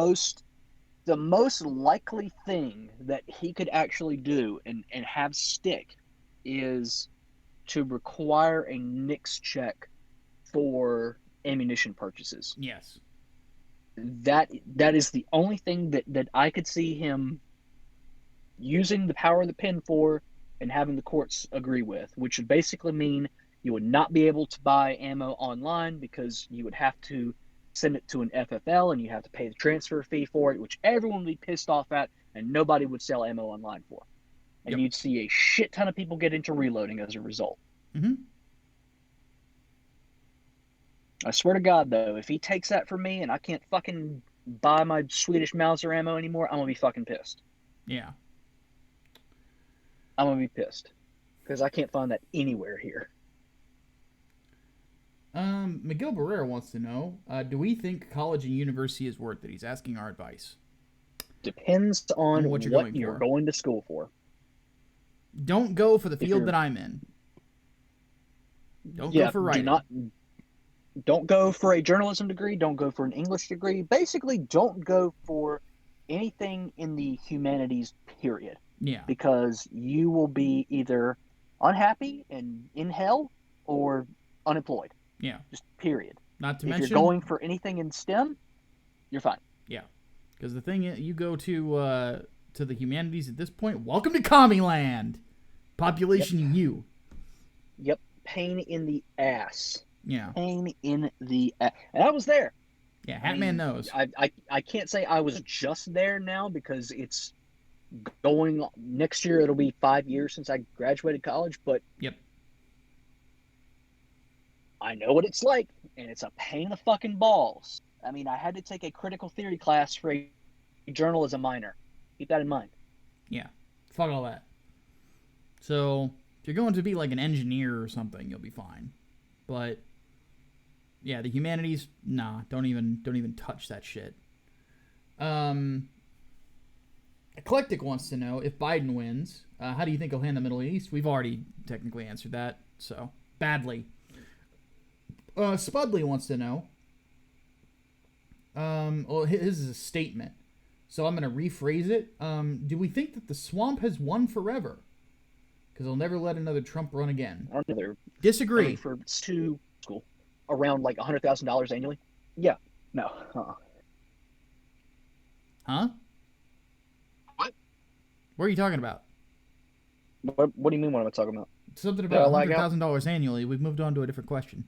the most likely thing that he could actually do and have stick is to require a NICS check for ammunition purchases. Yes. That is the only thing that I could see him using the power of the pen for and having the courts agree with, which would basically mean you would not be able to buy ammo online because you would have to send it to an FFL and you have to pay the transfer fee for it, which everyone would be pissed off at, and nobody would sell ammo online for. And you'd see a shit ton of people get into reloading as a result. Mm-hmm. I swear to God, though, if he takes that from me and I can't fucking buy my Swedish Mauser ammo anymore, I'm going to be fucking pissed. Yeah. I'm going to be pissed. Because I can't find that anywhere here. Miguel Barrera wants to know, do we think college and university is worth it? He's asking our advice. Depends on what you're going to school for. Don't go for the field that I'm in. Don't go for writing. Don't go for a journalism degree. Don't go for an English degree. Basically, don't go for anything in the humanities, period. Yeah. Because you will be either unhappy and in hell or unemployed. Yeah. Just period. Not to if mention, you're going for anything in STEM, you're fine. Yeah. Because the thing is, you go to the humanities at this point, welcome to Commie Land. Population U. Yep. Pain in the ass. Yeah. Pain in the ass. And I was there. Yeah, Hatman knows. I can't say I was just there now because it's going next year. It'll be 5 years since I graduated college, but yep, I know what it's like, and it's a pain in the fucking balls. I mean, I had to take a critical theory class for a journalism minor. Keep that in mind. Yeah, fuck all that. So if you're going to be like an engineer or something, you'll be fine. But yeah, the humanities, nah, don't even touch that shit. Eclectic wants to know, if Biden wins, how do you think he'll handle the Middle East? We've already technically answered that, so badly. Spudley wants to know. Well, his is a statement, so I'm going to rephrase it. Do we think that the swamp has won forever? Because they'll never let another Trump run again. Disagree. For to school around like $100,000 annually. Yeah. No. Huh? What? What are you talking about? What do you mean? What am I talking about? Something about $100,000 annually. We've moved on to a different question.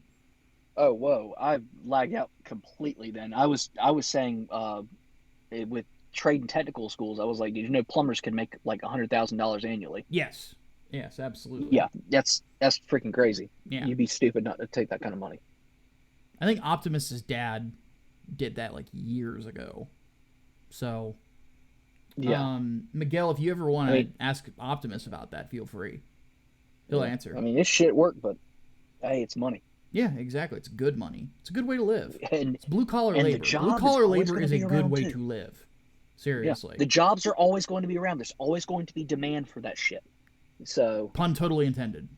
Oh, whoa! I lagged out completely. Then I was saying with trade and technical schools, I was like, did you know plumbers can make like $100,000 annually? Yes. Yes, absolutely. Yeah, that's freaking crazy. Yeah. You'd be stupid not to take that kind of money. I think Optimus's dad did that like years ago. So, yeah. Miguel, if you ever want to ask Optimus about that, feel free. He'll answer. I mean, it's shit work, but hey, it's money. Yeah, exactly. It's good money. It's a good way to live. And it's blue-collar labor. Blue-collar labor is a good way to live. Seriously. Yeah. The jobs are always going to be around. There's always going to be demand for that shit. So pun totally intended.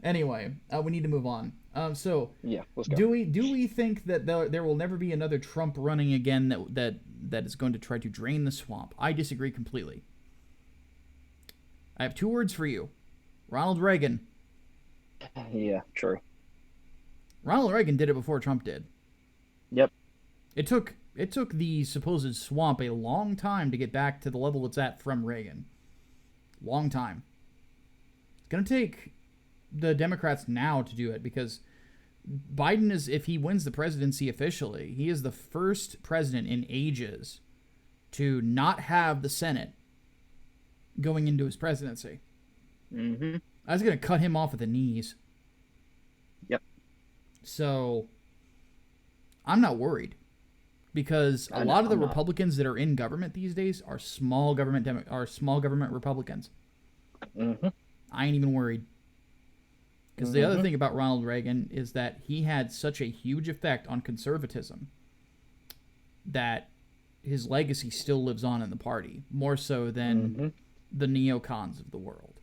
Anyway, we need to move on. So yeah, let's go. Do we think that there will never be another Trump running again that is going to try to drain the swamp? I disagree completely. I have 2 words for you. Ronald Reagan. Yeah, true. Ronald Reagan did it before Trump did. Yep. It took the supposed swamp a long time to get back to the level it's at from Reagan. Long time. It's going to take the Democrats now to do it because Biden is, if he wins the presidency officially, he is the first president in ages to not have the Senate going into his presidency. Mm-hmm. That's going to cut him off at the knees. Yep. So I'm not worried because a lot of the Republicans that are in government these days are small government Republicans. Mm-hmm. I ain't even worried. Because the other thing about Ronald Reagan is that he had such a huge effect on conservatism that his legacy still lives on in the party, more so than the neocons of the world.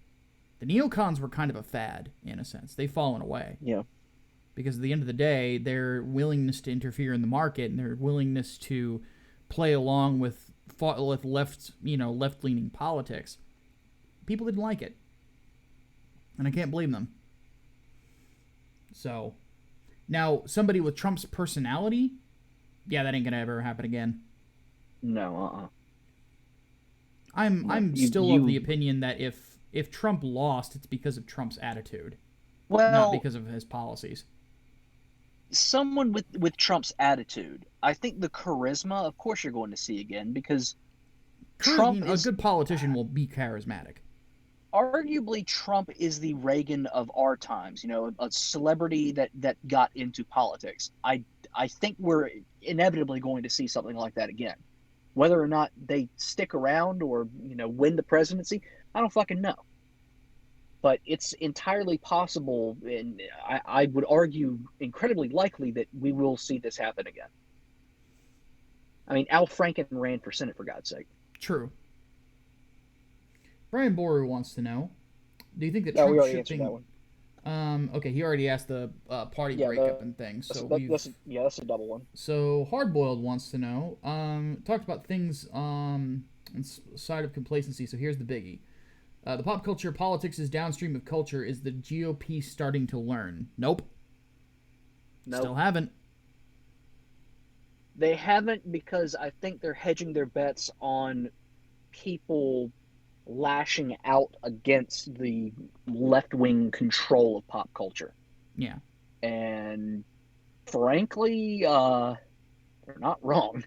The neocons were kind of a fad, in a sense. They've fallen away. Yeah. Because at the end of the day, their willingness to interfere in the market and their willingness to play along with left-leaning politics, people didn't like it. And I can't blame them. So, now, somebody with Trump's personality, yeah, that ain't gonna ever happen again. No, I'm still of the opinion that if Trump lost, it's because of Trump's attitude, not because of his policies. Someone with Trump's attitude, I think the charisma, of course, you're going to see again, because A good politician will be charismatic. Arguably, Trump is the Reagan of our times. A celebrity that got into politics. I think we're inevitably going to see something like that again. Whether or not they stick around or win the presidency, I don't fucking know. But it's entirely possible, and I would argue incredibly likely that we will see this happen again. I mean, Al Franken ran for Senate, for God's sake. True. Brian Boru wants to know, do you think that we Trump already shifting... answered that one. Okay, he already asked the party breakup and things. That's a double one. So Hardboiled wants to know, talked about things inside of complacency. So here's the biggie. The pop culture politics is downstream of culture. Is the GOP starting to learn? Nope. Still haven't. They haven't, because I think they're hedging their bets on people lashing out against the left-wing control of pop culture. Yeah. And frankly, they're not wrong.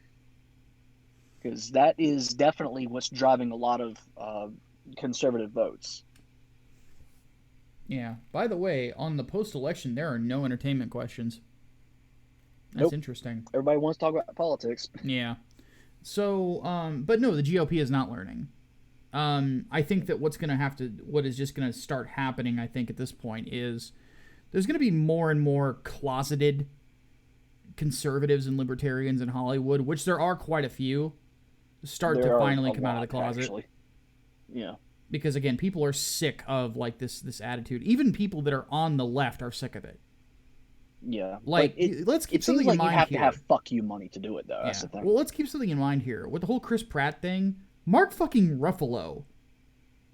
Because that is definitely what's driving a lot of conservative votes. Yeah. By the way, on the post-election, there are no entertainment questions. That's interesting. Everybody wants to talk about politics. Yeah. So, but no, the GOP is not learning. I think that what is just going to start happening, I think, at this point is there's going to be more and more closeted conservatives and libertarians in Hollywood, which there are quite a few, start to finally come out of the closet. Actually. Yeah. Because, again, people are sick of, like, this attitude. Even people that are on the left are sick of it. Yeah. Like, let's keep something in mind here. You have to have fuck you money to do it, though. Yeah. That's the thing. Well, let's keep something in mind here. With the whole Chris Pratt thing, Mark fucking Ruffalo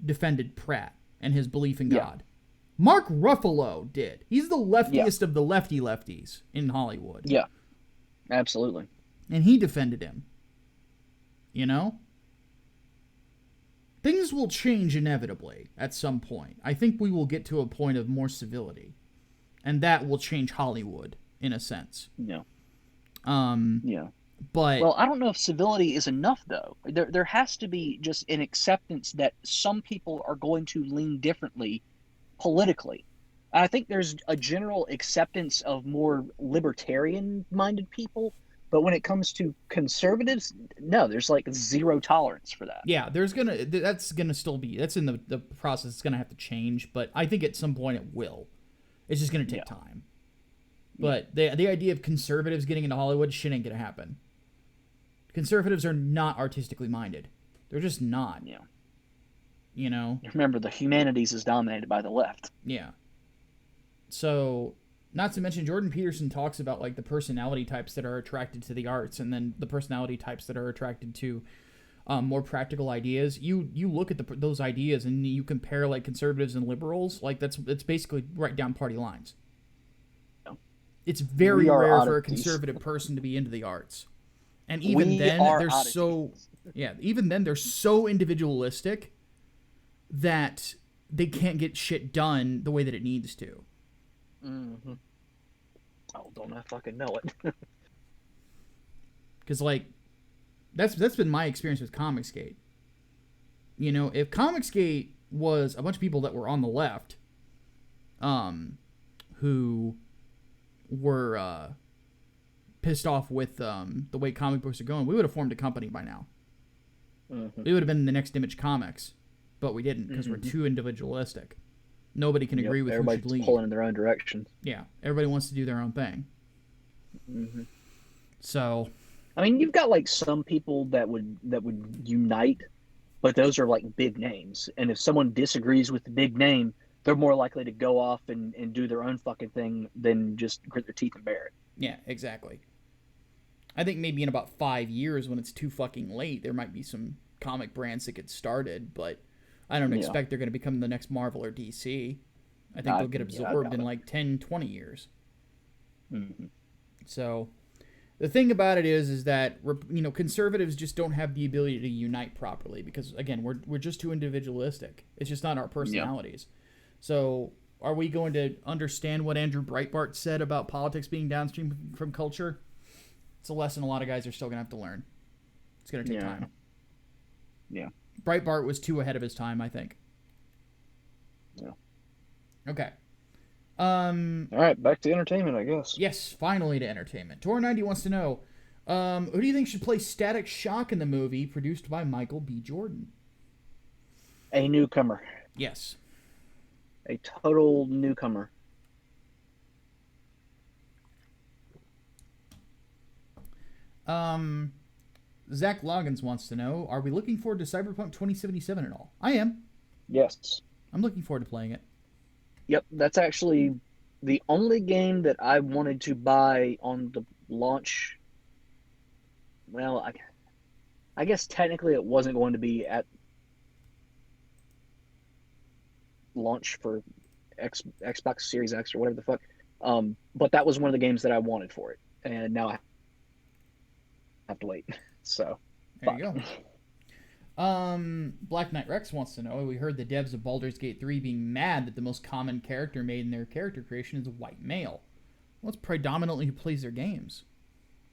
defended Pratt and his belief in God. Mark Ruffalo did. He's the leftiest of the lefties in Hollywood. Yeah. Absolutely. And he defended him. Things will change inevitably at some point. I think we will get to a point of more civility. And that will change Hollywood, in a sense. Yeah. Yeah. But... Well, I don't know if civility is enough, though. There has to be just an acceptance that some people are going to lean differently politically. And I think there's a general acceptance of more libertarian-minded people. But when it comes to conservatives, no, there's like zero tolerance for that. Yeah, that's in the process. It's going to have to change. But I think at some point it will. It's just going to take time. But the idea of conservatives getting into Hollywood, shit ain't going to happen. Conservatives are not artistically minded. They're just not. Yeah. Remember, the humanities is dominated by the left. Yeah. So, not to mention, Jordan Peterson talks about like the personality types that are attracted to the arts, and then the personality types that are attracted to more practical ideas. You look at those ideas and you compare like conservatives and liberals. Like it's basically right down party lines. Yeah. It's very rare for a conservative person to be into the arts. And even then, they're so individualistic that they can't get shit done the way that it needs to. Mm-hmm. Oh, don't I fucking know it? Because, like, that's been my experience with Comicsgate. If Comicsgate was a bunch of people that were on the left, who were pissed off with the way comic books are going, we would have formed a company by now. Mm-hmm. We would have been the next Image Comics, but we didn't because we're too individualistic. Nobody can agree with who should lead. Everybody's pulling in their own direction. Yeah, everybody wants to do their own thing. Mm-hmm. So, I mean, you've got like some people that would unite but those are like big names. And if someone disagrees with the big name, they're more likely to go off and do their own fucking thing than just grit their teeth and bear it. Yeah, exactly. I think maybe in about 5 years, when it's too fucking late, there might be some comic brands that get started, but I don't Yeah. expect they're going to become the next Marvel or DC. I think they'll get absorbed in like 10, 20 years. Mm-hmm. So the thing about it is that, you know, conservatives just don't have the ability to unite properly because, again, we're just too individualistic. It's just not our personalities. Yeah. So are we going to understand what Andrew Breitbart said about politics being downstream from culture? It's a lesson a lot of guys are still going to have to learn. It's going to take time. Yeah. Breitbart was too ahead of his time, I think. Yeah. Okay. All right, back to entertainment, I guess. Yes, finally to entertainment. Tor90 wants to know, who do you think should play Static Shock in the movie produced by Michael B. Jordan? A newcomer. Yes. A total newcomer. Zach Loggins wants to know, are we looking forward to Cyberpunk 2077 at all? I am. Yes. I'm looking forward to playing it. Yep, that's actually the only game that I wanted to buy on the launch. Well, I guess technically it wasn't going to be at launch for Xbox Series X or whatever the fuck. But that was one of the games that I wanted for it, and now I have to wait. So there you go. Black Knight Rex wants to know, we heard the devs of Baldur's Gate 3 being mad that the most common character made in their character creation is a white male. Well, it's predominantly who plays their games.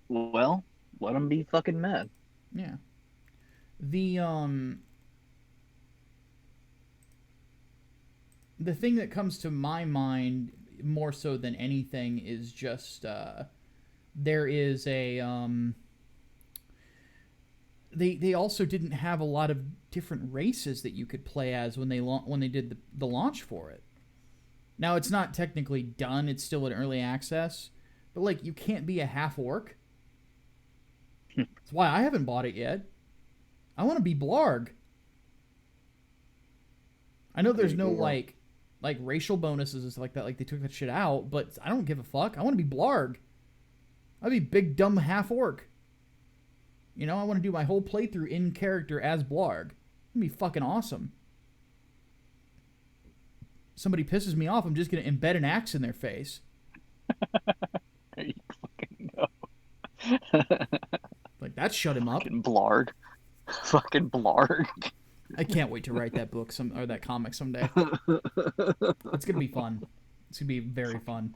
Well, let them be fucking mad. Yeah. The thing that comes to my mind more so than anything is just there is a they also didn't have a lot of different races that you could play as when they did the launch for it. Now it's not technically done; it's still in early access, but like you can't be a half orc. That's why I haven't bought it yet. I want to be Blarg. I know there's no like racial bonuses and stuff like that. Like they took that shit out, but I don't give a fuck. I want to be Blarg. I'd be big dumb half orc. You know, I want to do my whole playthrough in character as Blarg. It'd be fucking awesome. Somebody pisses me off, I'm just gonna embed an axe in their face. You fucking know. Like that shut him up. Fucking Blarg. Fucking Blarg. I can't wait to write that book or that comic someday. It's gonna be fun. It's gonna be very fun.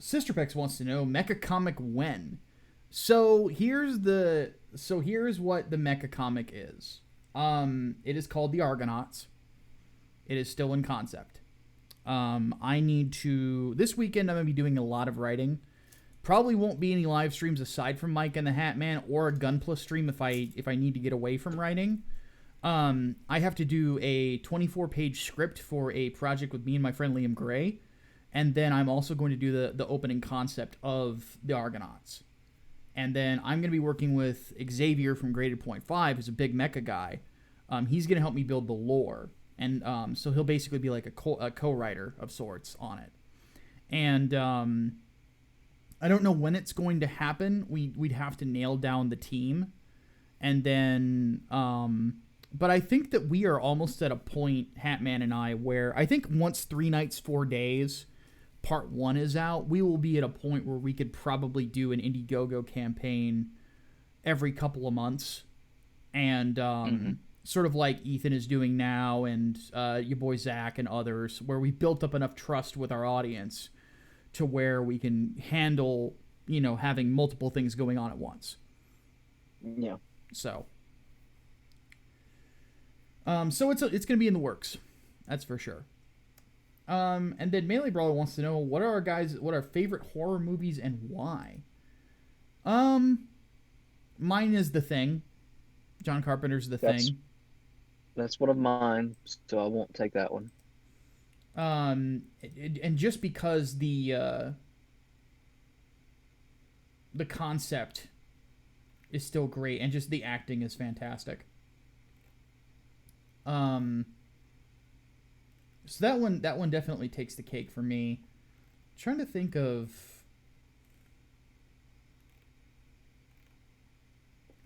Sisterpex wants to know Mecha Comic when. So here's what the Mecha Comic is. It is called The Argonauts. It is still in concept. I need to this weekend I'm gonna be doing a lot of writing. Probably won't be any live streams aside from Mike and the Hat Man or a Gunpla stream if I need to get away from writing. I have to do a 24-page script for a project with me and my friend Liam Gray, and then I'm also going to do the opening concept of the Argonauts. And then I'm going to be working with Xavier from Graded Point 5, who's a big mecha guy. He's going to help me build the lore, and so he'll basically be like a co-writer of sorts on it. And I don't know when it's going to happen. We'd have to nail down the team. And then, but I think that we are almost at a point, Hatman and I, where I think once 3 Nights, 4 Days, Part 1 is out, we will be at a point where we could probably do an Indiegogo campaign every couple of months. And sort of like Ethan is doing now and your boy Zach and others, where we built up enough trust with our audience to where we can handle, you know, having multiple things going on at once. Yeah. So it's going to be in the works. That's for sure. And then Melee Brawler wants to know what are our favorite horror movies and why? Mine is The Thing. John Carpenter's The Thing. That's one of mine, so I won't take that one. And just because the concept is still great, and just the acting is fantastic. So that one definitely takes the cake for me. Trying to think of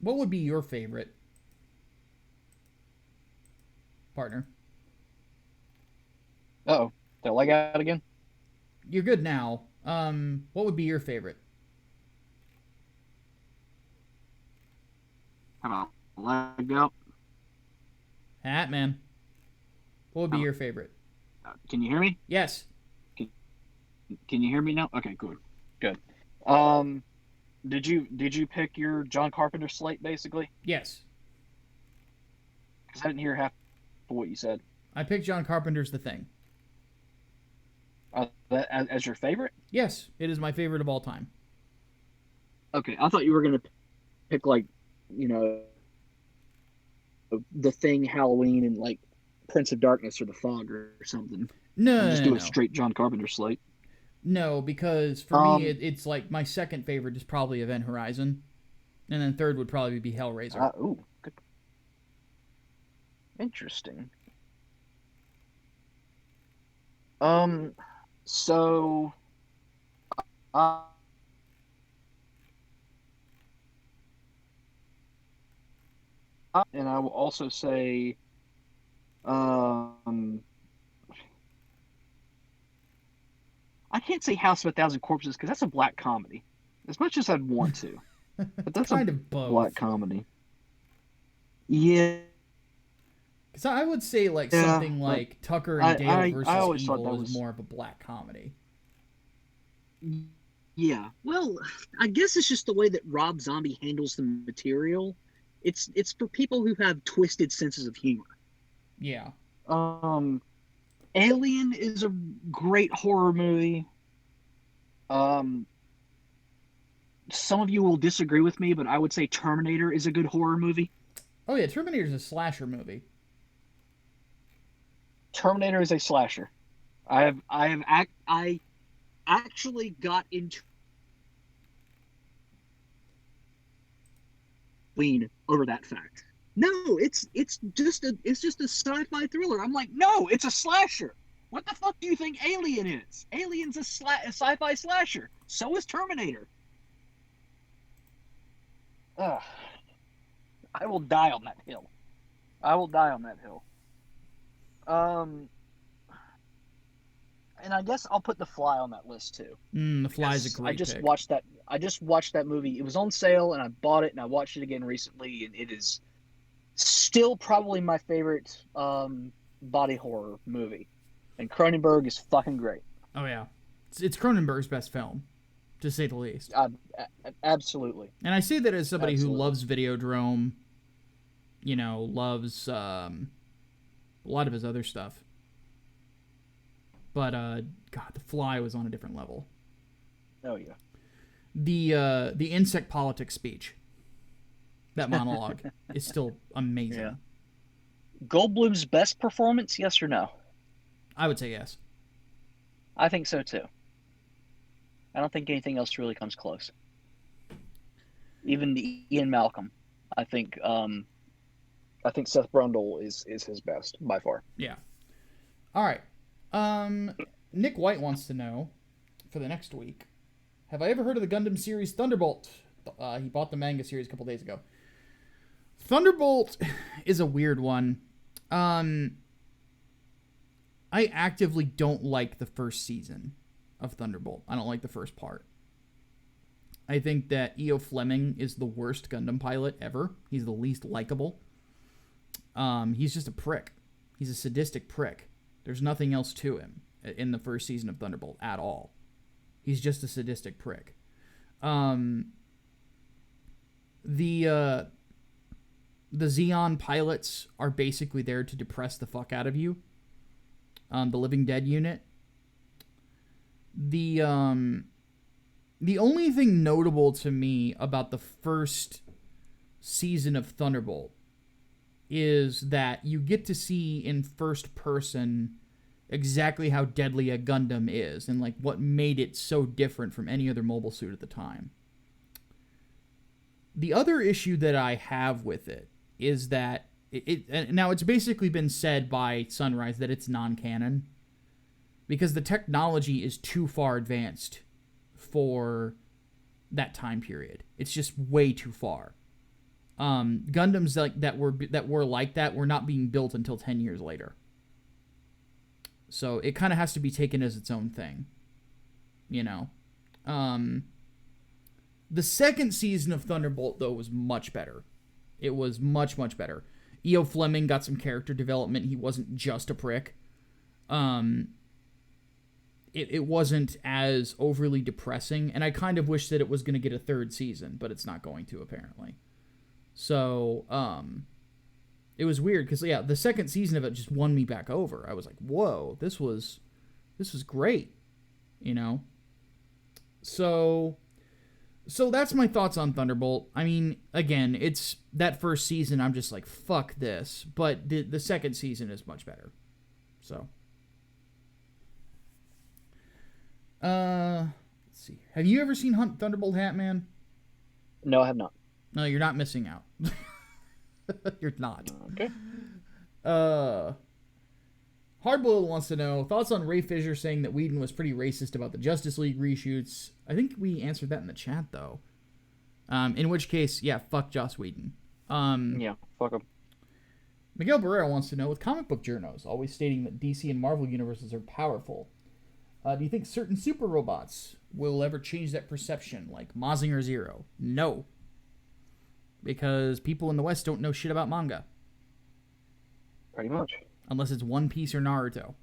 what would be your favorite, partner. Uh-oh. Did I lag out again? You're good now. What would be your favorite? How about lagged out? Hat man. What would be your favorite? Can you hear me? Yes. Can you hear me now? Okay, good. Um, did you pick your John Carpenter slate basically? Yes. Because I didn't hear half of what you said. I picked John Carpenter's The Thing. As your favorite? Yes, it is my favorite of all time. Okay, I thought you were gonna pick like, you know, The Thing, Halloween, and like Prince of Darkness or The Fog or something. No, And just no, do no. a straight John Carpenter slate. No, because for me, it's like my second favorite is probably Event Horizon, and then third would probably be Hellraiser. Ooh, good. Interesting. So, uh, and I will also say, um, I can't say House of a Thousand Corpses because that's a black comedy. As much as I'd want to, but that's kind a of both. black comedy. Yeah. Because I would say like something like Tucker and Dale versus always thought Evil that is was more of a black comedy. Yeah. Well, I guess it's just the way that Rob Zombie handles the material. It's for people who have twisted senses of humor. Yeah. Alien is a great horror movie. Um, some of you will disagree with me, but I would say Terminator is a good horror movie. Oh yeah, Terminator's a slasher movie. Terminator is a slasher. I actually got into lean over that fact. No, it's just a sci-fi thriller. I'm like, no, it's a slasher. What the fuck do you think Alien is? Alien's a sci-fi slasher. So is Terminator. Ugh. I will die on that hill. I will die on that hill. And I guess I'll put The Fly on that list too. The Fly's a great I just pick. watched that. I just watched that movie. It was on sale, and I bought it, and I watched it again recently, and it is still probably my favorite body horror movie. And Cronenberg is fucking great. Oh yeah, it's Cronenberg's best film, to say the least. Absolutely. And I say that as somebody who loves Videodrome. You know, loves a lot of his other stuff. But God, The Fly was on a different level. Oh yeah. The insect politics speech, that monologue, is still amazing. Yeah. Goldblum's best performance, yes or no? I would say yes. I think so too. I don't think anything else really comes close. Even Ian Malcolm, I think Seth Brundle is his best by far. Yeah. All right. Nick White wants to know for the next week, have I ever heard of the Gundam series Thunderbolt? He bought the manga series a couple days ago. Thunderbolt is a weird one. I actively don't like the first season of Thunderbolt. I don't like the first part. I think that E.O. Fleming is the worst Gundam pilot ever. He's the least likable. He's just a prick. He's a sadistic prick. There's nothing else to him in the first season of Thunderbolt at all. He's just a sadistic prick. The Xeon pilots are basically there to depress the fuck out of you. The Living Dead unit. The only thing notable to me about the first season of Thunderbolt is that you get to see in first person exactly how deadly a Gundam is and like what made it so different from any other mobile suit at the time. The other issue that I have with it is that now it's basically been said by Sunrise that it's non-canon because the technology is too far advanced for that time period. It's just way too far. Gundams that were like that were not being built until 10 years later. So it kind of has to be taken as its own thing, you know. The second season of Thunderbolt though was much better. It was much better. E.O. Fleming got some character development. He wasn't just a prick. It wasn't as overly depressing, and I kind of wish that it was going to get a third season, but it's not going to, apparently. So, it was weird, because, yeah, the second season of it just won me back over. I was like, whoa, this was great, you know? So that's my thoughts on Thunderbolt. I mean, again, it's that first season, I'm just like, fuck this, but the second season is much better. So... let's see. Have you ever seen Thunderbolt Hat-Man? No, I have not. No, you're not missing out. You're not. Okay. Hardboiled wants to know thoughts on Ray Fisher saying that Whedon was pretty racist about the Justice League reshoots. I think we answered that in the chat though. In which case, yeah, fuck Joss Whedon. Yeah, fuck him. Miguel Barrera wants to know, with comic book journos always stating that DC and Marvel universes are powerful, do you think certain super robots will ever change that perception, like Mazinger Zero? No. Because people in the West don't know shit about manga. Pretty much. Unless it's One Piece or Naruto.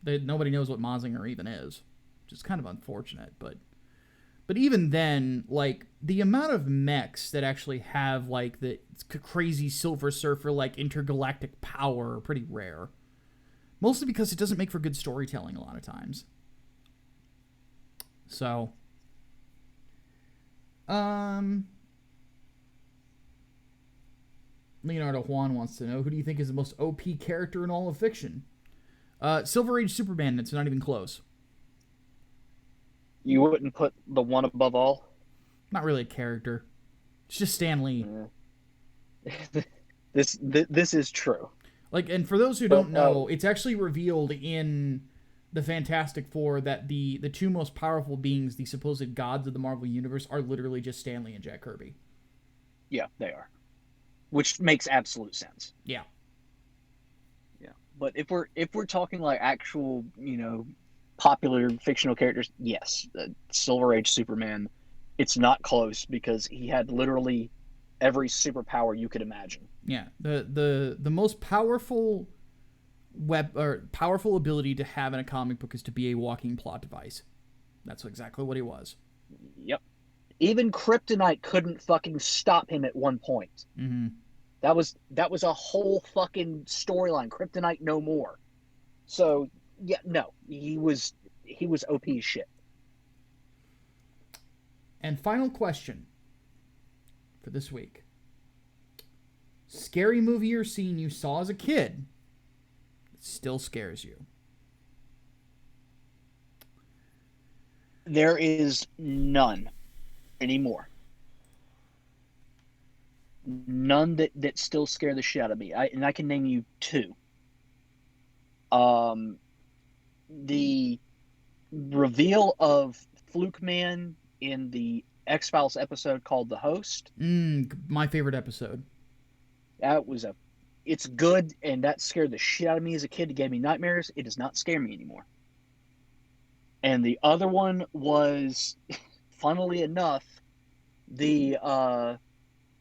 Nobody knows what Mazinger even is. Which is kind of unfortunate, but even then, like, the amount of mechs that actually have, like, the crazy Silver Surfer, like, intergalactic power are pretty rare. Mostly because it doesn't make for good storytelling a lot of times. So, Leonardo Juan wants to know, who do you think is the most OP character in all of fiction? Silver Age Superman, it's not even close. You wouldn't put the one above all? Not really a character. It's just Stan Lee. Yeah. This is true. Like, and for those who don't know, it's actually revealed in the Fantastic Four that the two most powerful beings, the supposed gods of the Marvel Universe, are literally just Stan Lee and Jack Kirby. Yeah, they are. Which makes absolute sense. Yeah. Yeah. But if we're talking like actual, you know, popular fictional characters, yes, Silver Age Superman, it's not close because he had literally every superpower you could imagine. Yeah, the most powerful powerful ability to have in a comic book is to be a walking plot device. That's exactly what he was. Yep. Even Kryptonite couldn't fucking stop him at one point. Mm-hmm. That was a whole fucking storyline. Kryptonite no more. So yeah, no, he was OP as shit. And final question for this week. Scary movie or scene you saw as a kid that still scares you? There is none anymore. None that still scare the shit out of me. I can name you two. The reveal of Fluke Man in the X-Files episode called The Host. My favorite episode. It's good, and that scared the shit out of me as a kid. It gave me nightmares. It does not scare me anymore. And the other one was, funnily enough, the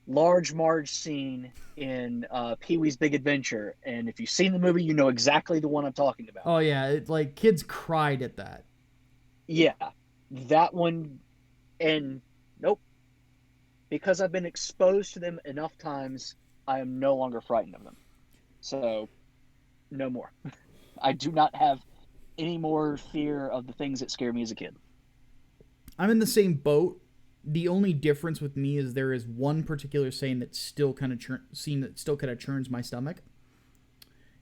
Large Marge scene in Pee-wee's Big Adventure. And if you've seen the movie, you know exactly the one I'm talking about. Oh yeah, like kids cried at that. Yeah, that one, and nope. Because I've been exposed to them enough times, I am no longer frightened of them. So, no more. I do not have any more fear of the things that scared me as a kid. I'm in the same boat. The only difference with me is there is one particular scene that still kind of churns my stomach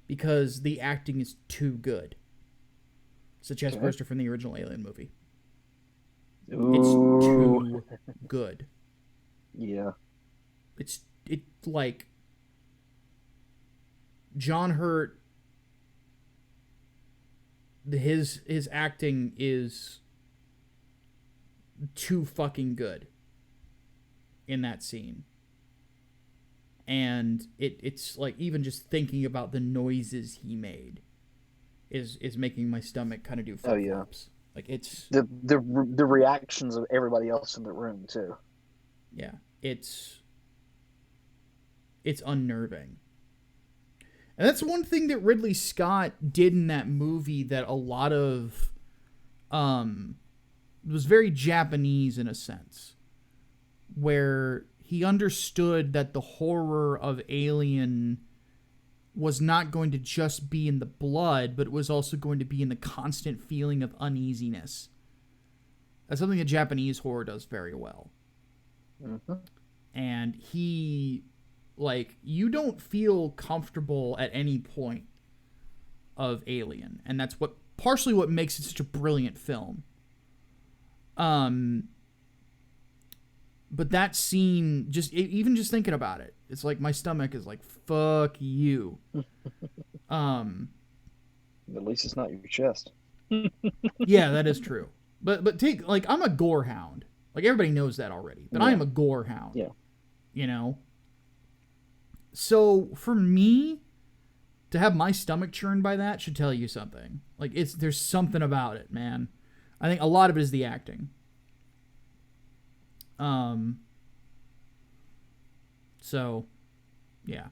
because the acting is too good. It's the chestburster from the original Alien movie. Ooh. It's too good. Yeah. It like John Hurt, his acting is too fucking good in that scene. And it's like, even just thinking about the noises he made is making my stomach kind of do Oh flip yeah. flops. Like, it's The reactions of everybody else in the room too. yeah, it's unnerving. And that's one thing that Ridley Scott did in that movie that a lot of was very Japanese in a sense, where he understood that the horror of Alien was not going to just be in the blood, but it was also going to be in the constant feeling of uneasiness. That's something that Japanese horror does very well. Mm-hmm. And he, like, you don't feel comfortable at any point of Alien, and that's what partially what makes it such a brilliant film. But that scene, even just thinking about it, it's like my stomach is like, fuck you. At least it's not your chest. Yeah, that is true. But take, like, I'm a gore hound. Like, everybody knows that already. But I am a gore hound. Yeah. You know? So for me to have my stomach churned by that should tell you something. Like, there's something about it, man. I think a lot of it is the acting. So yeah.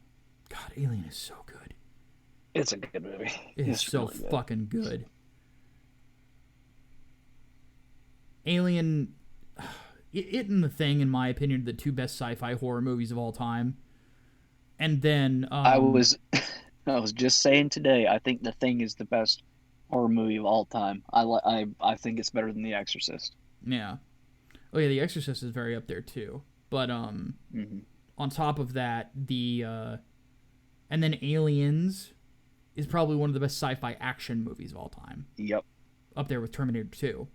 God, Alien is so good. It's a good movie. It's so really fucking good. Alien, it and The Thing, in my opinion, are the two best sci-fi horror movies of all time. And then I was just saying today, I think The Thing is the best horror movie of all time. I think it's better than The Exorcist. Yeah. Oh yeah, The Exorcist is very up there too. But on top of that, and then Aliens is probably one of the best sci-fi action movies of all time. Yep. Up there with Terminator 2,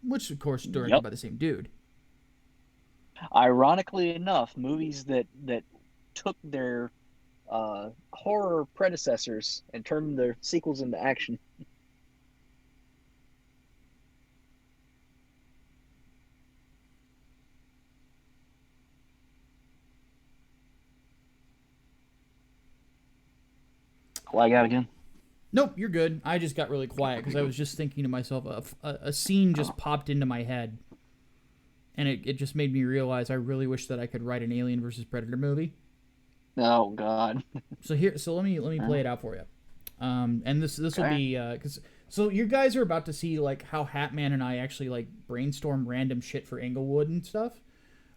which of course is directed by the same dude. Ironically enough, movies that took their horror predecessors and turned their sequels into action. Lag out again? Nope, you're good. I just got really quiet because I was just thinking to myself, a scene just popped into my head, and it just made me realize I really wish that I could write an Alien versus Predator movie. Oh God. So let me play it out for you. And this will be so you guys are about to see like how Hatman and I actually like brainstorm random shit for Englewood and stuff.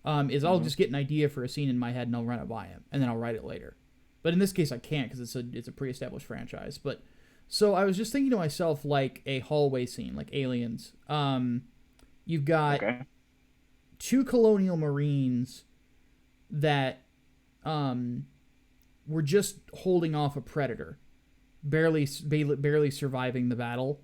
I'll just get an idea for a scene in my head and I'll run it by him and then I'll write it later. But in this case, I can't because it's a pre-established franchise. But so I was just thinking to myself, like a hallway scene, like Aliens. You've got two colonial marines that were just holding off a predator, barely surviving the battle.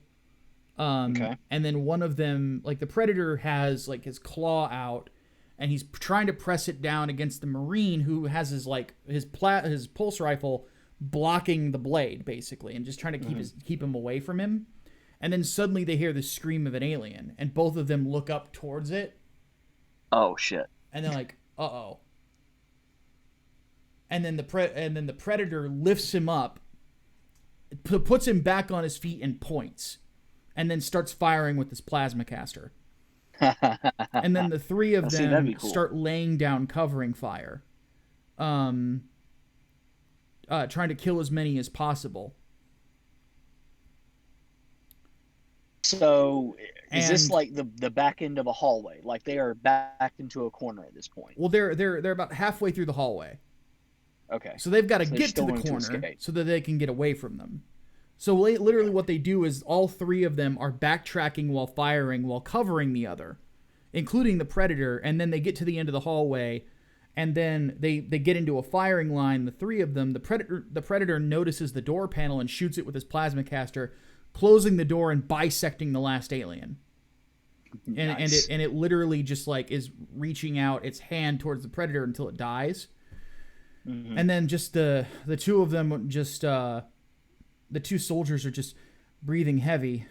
And then one of them, like the predator, has like his claw out. And he's trying to press it down against the Marine who has his pulse rifle blocking the blade, basically, and just trying to keep him away from him. And then suddenly they hear the scream of an alien, and both of them look up towards it. Oh shit! And they're like, "Uh-oh." And then the predator lifts him up, puts him back on his feet, and points, and then starts firing with this plasma caster. And then the three of them start laying down covering fire, trying to kill as many as possible. So, is this like the back end of a hallway? Like they are backed into a corner at this point? Well, they're about halfway through the hallway. Okay. So they've got to get to the corner so that they can get away from them. So literally what they do is all three of them are backtracking while firing, while covering the other, including the predator, and then they get to the end of the hallway, and then they get into a firing line, the three of them. The predator notices the door panel and shoots it with his plasma caster, closing the door and bisecting the last alien. and Nice. it literally just like is reaching out its hand towards the predator until it dies. Mm-hmm. And then just the two of them, just the two soldiers are just breathing heavy.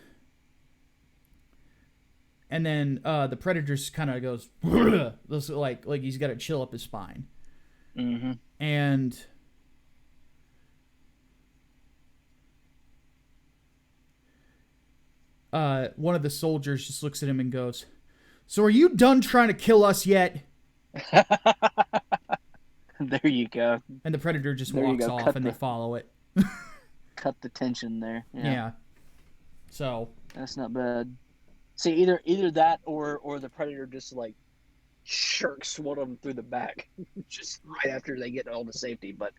And then the predator just kind of goes like he's got to chill up his spine. Mm-hmm. And one of the soldiers just looks at him and goes, "So are you done trying to kill us yet?" There you go. And the predator just There you walks go. off, and they follow it. Cut the tension there. Yeah. So That's not bad. See, either that or the predator just like shirks one of them through the back, just right after they get all to safety. But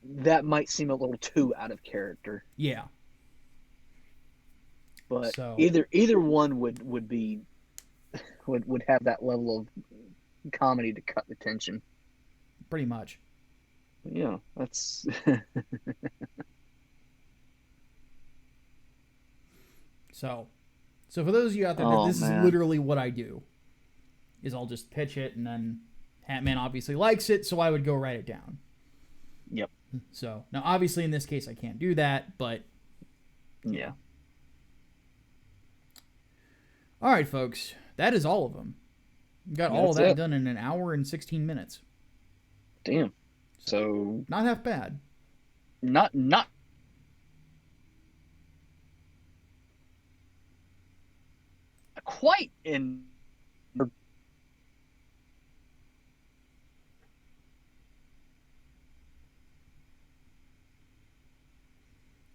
that might seem a little too out of character. yeah. But So either one would be would have that level of comedy to cut the tension. pretty much. Yeah, that's So for those of you out there, Oh, this man. is literally what I do. Is I'll just pitch it, and then Hatman obviously likes it, so I would go write it down. Yep. So now, obviously, in this case, I can't do that, but Yeah. all right, folks, that is all of them. Got all of That's that it. done in an hour and 16 minutes. Damn. So Not half bad. not quite in.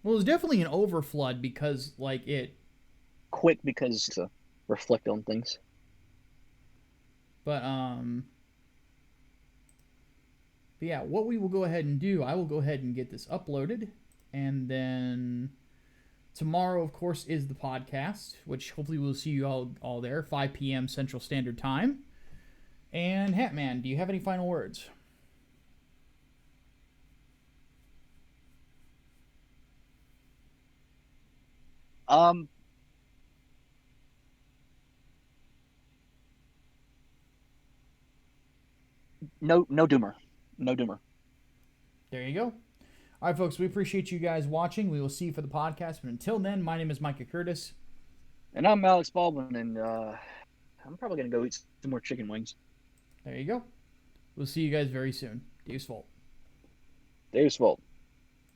Well, it was definitely an overflood because, like, it. Quick because to reflect on things. But yeah, what we will go ahead and do, I will go ahead and get this uploaded, and then tomorrow, of course, is the podcast, which hopefully we'll see you all there, 5 p.m. Central Standard Time. And Hatman, do you have any final words? No doomer. No doomer. There you go. All right, folks, we appreciate you guys watching. We will see you for the podcast. But until then, my name is Micah Curtis. And I'm Alex Baldwin, and I'm probably going to go eat some more chicken wings. There you go. We'll see you guys very soon. Deus Volt. Deus Volt.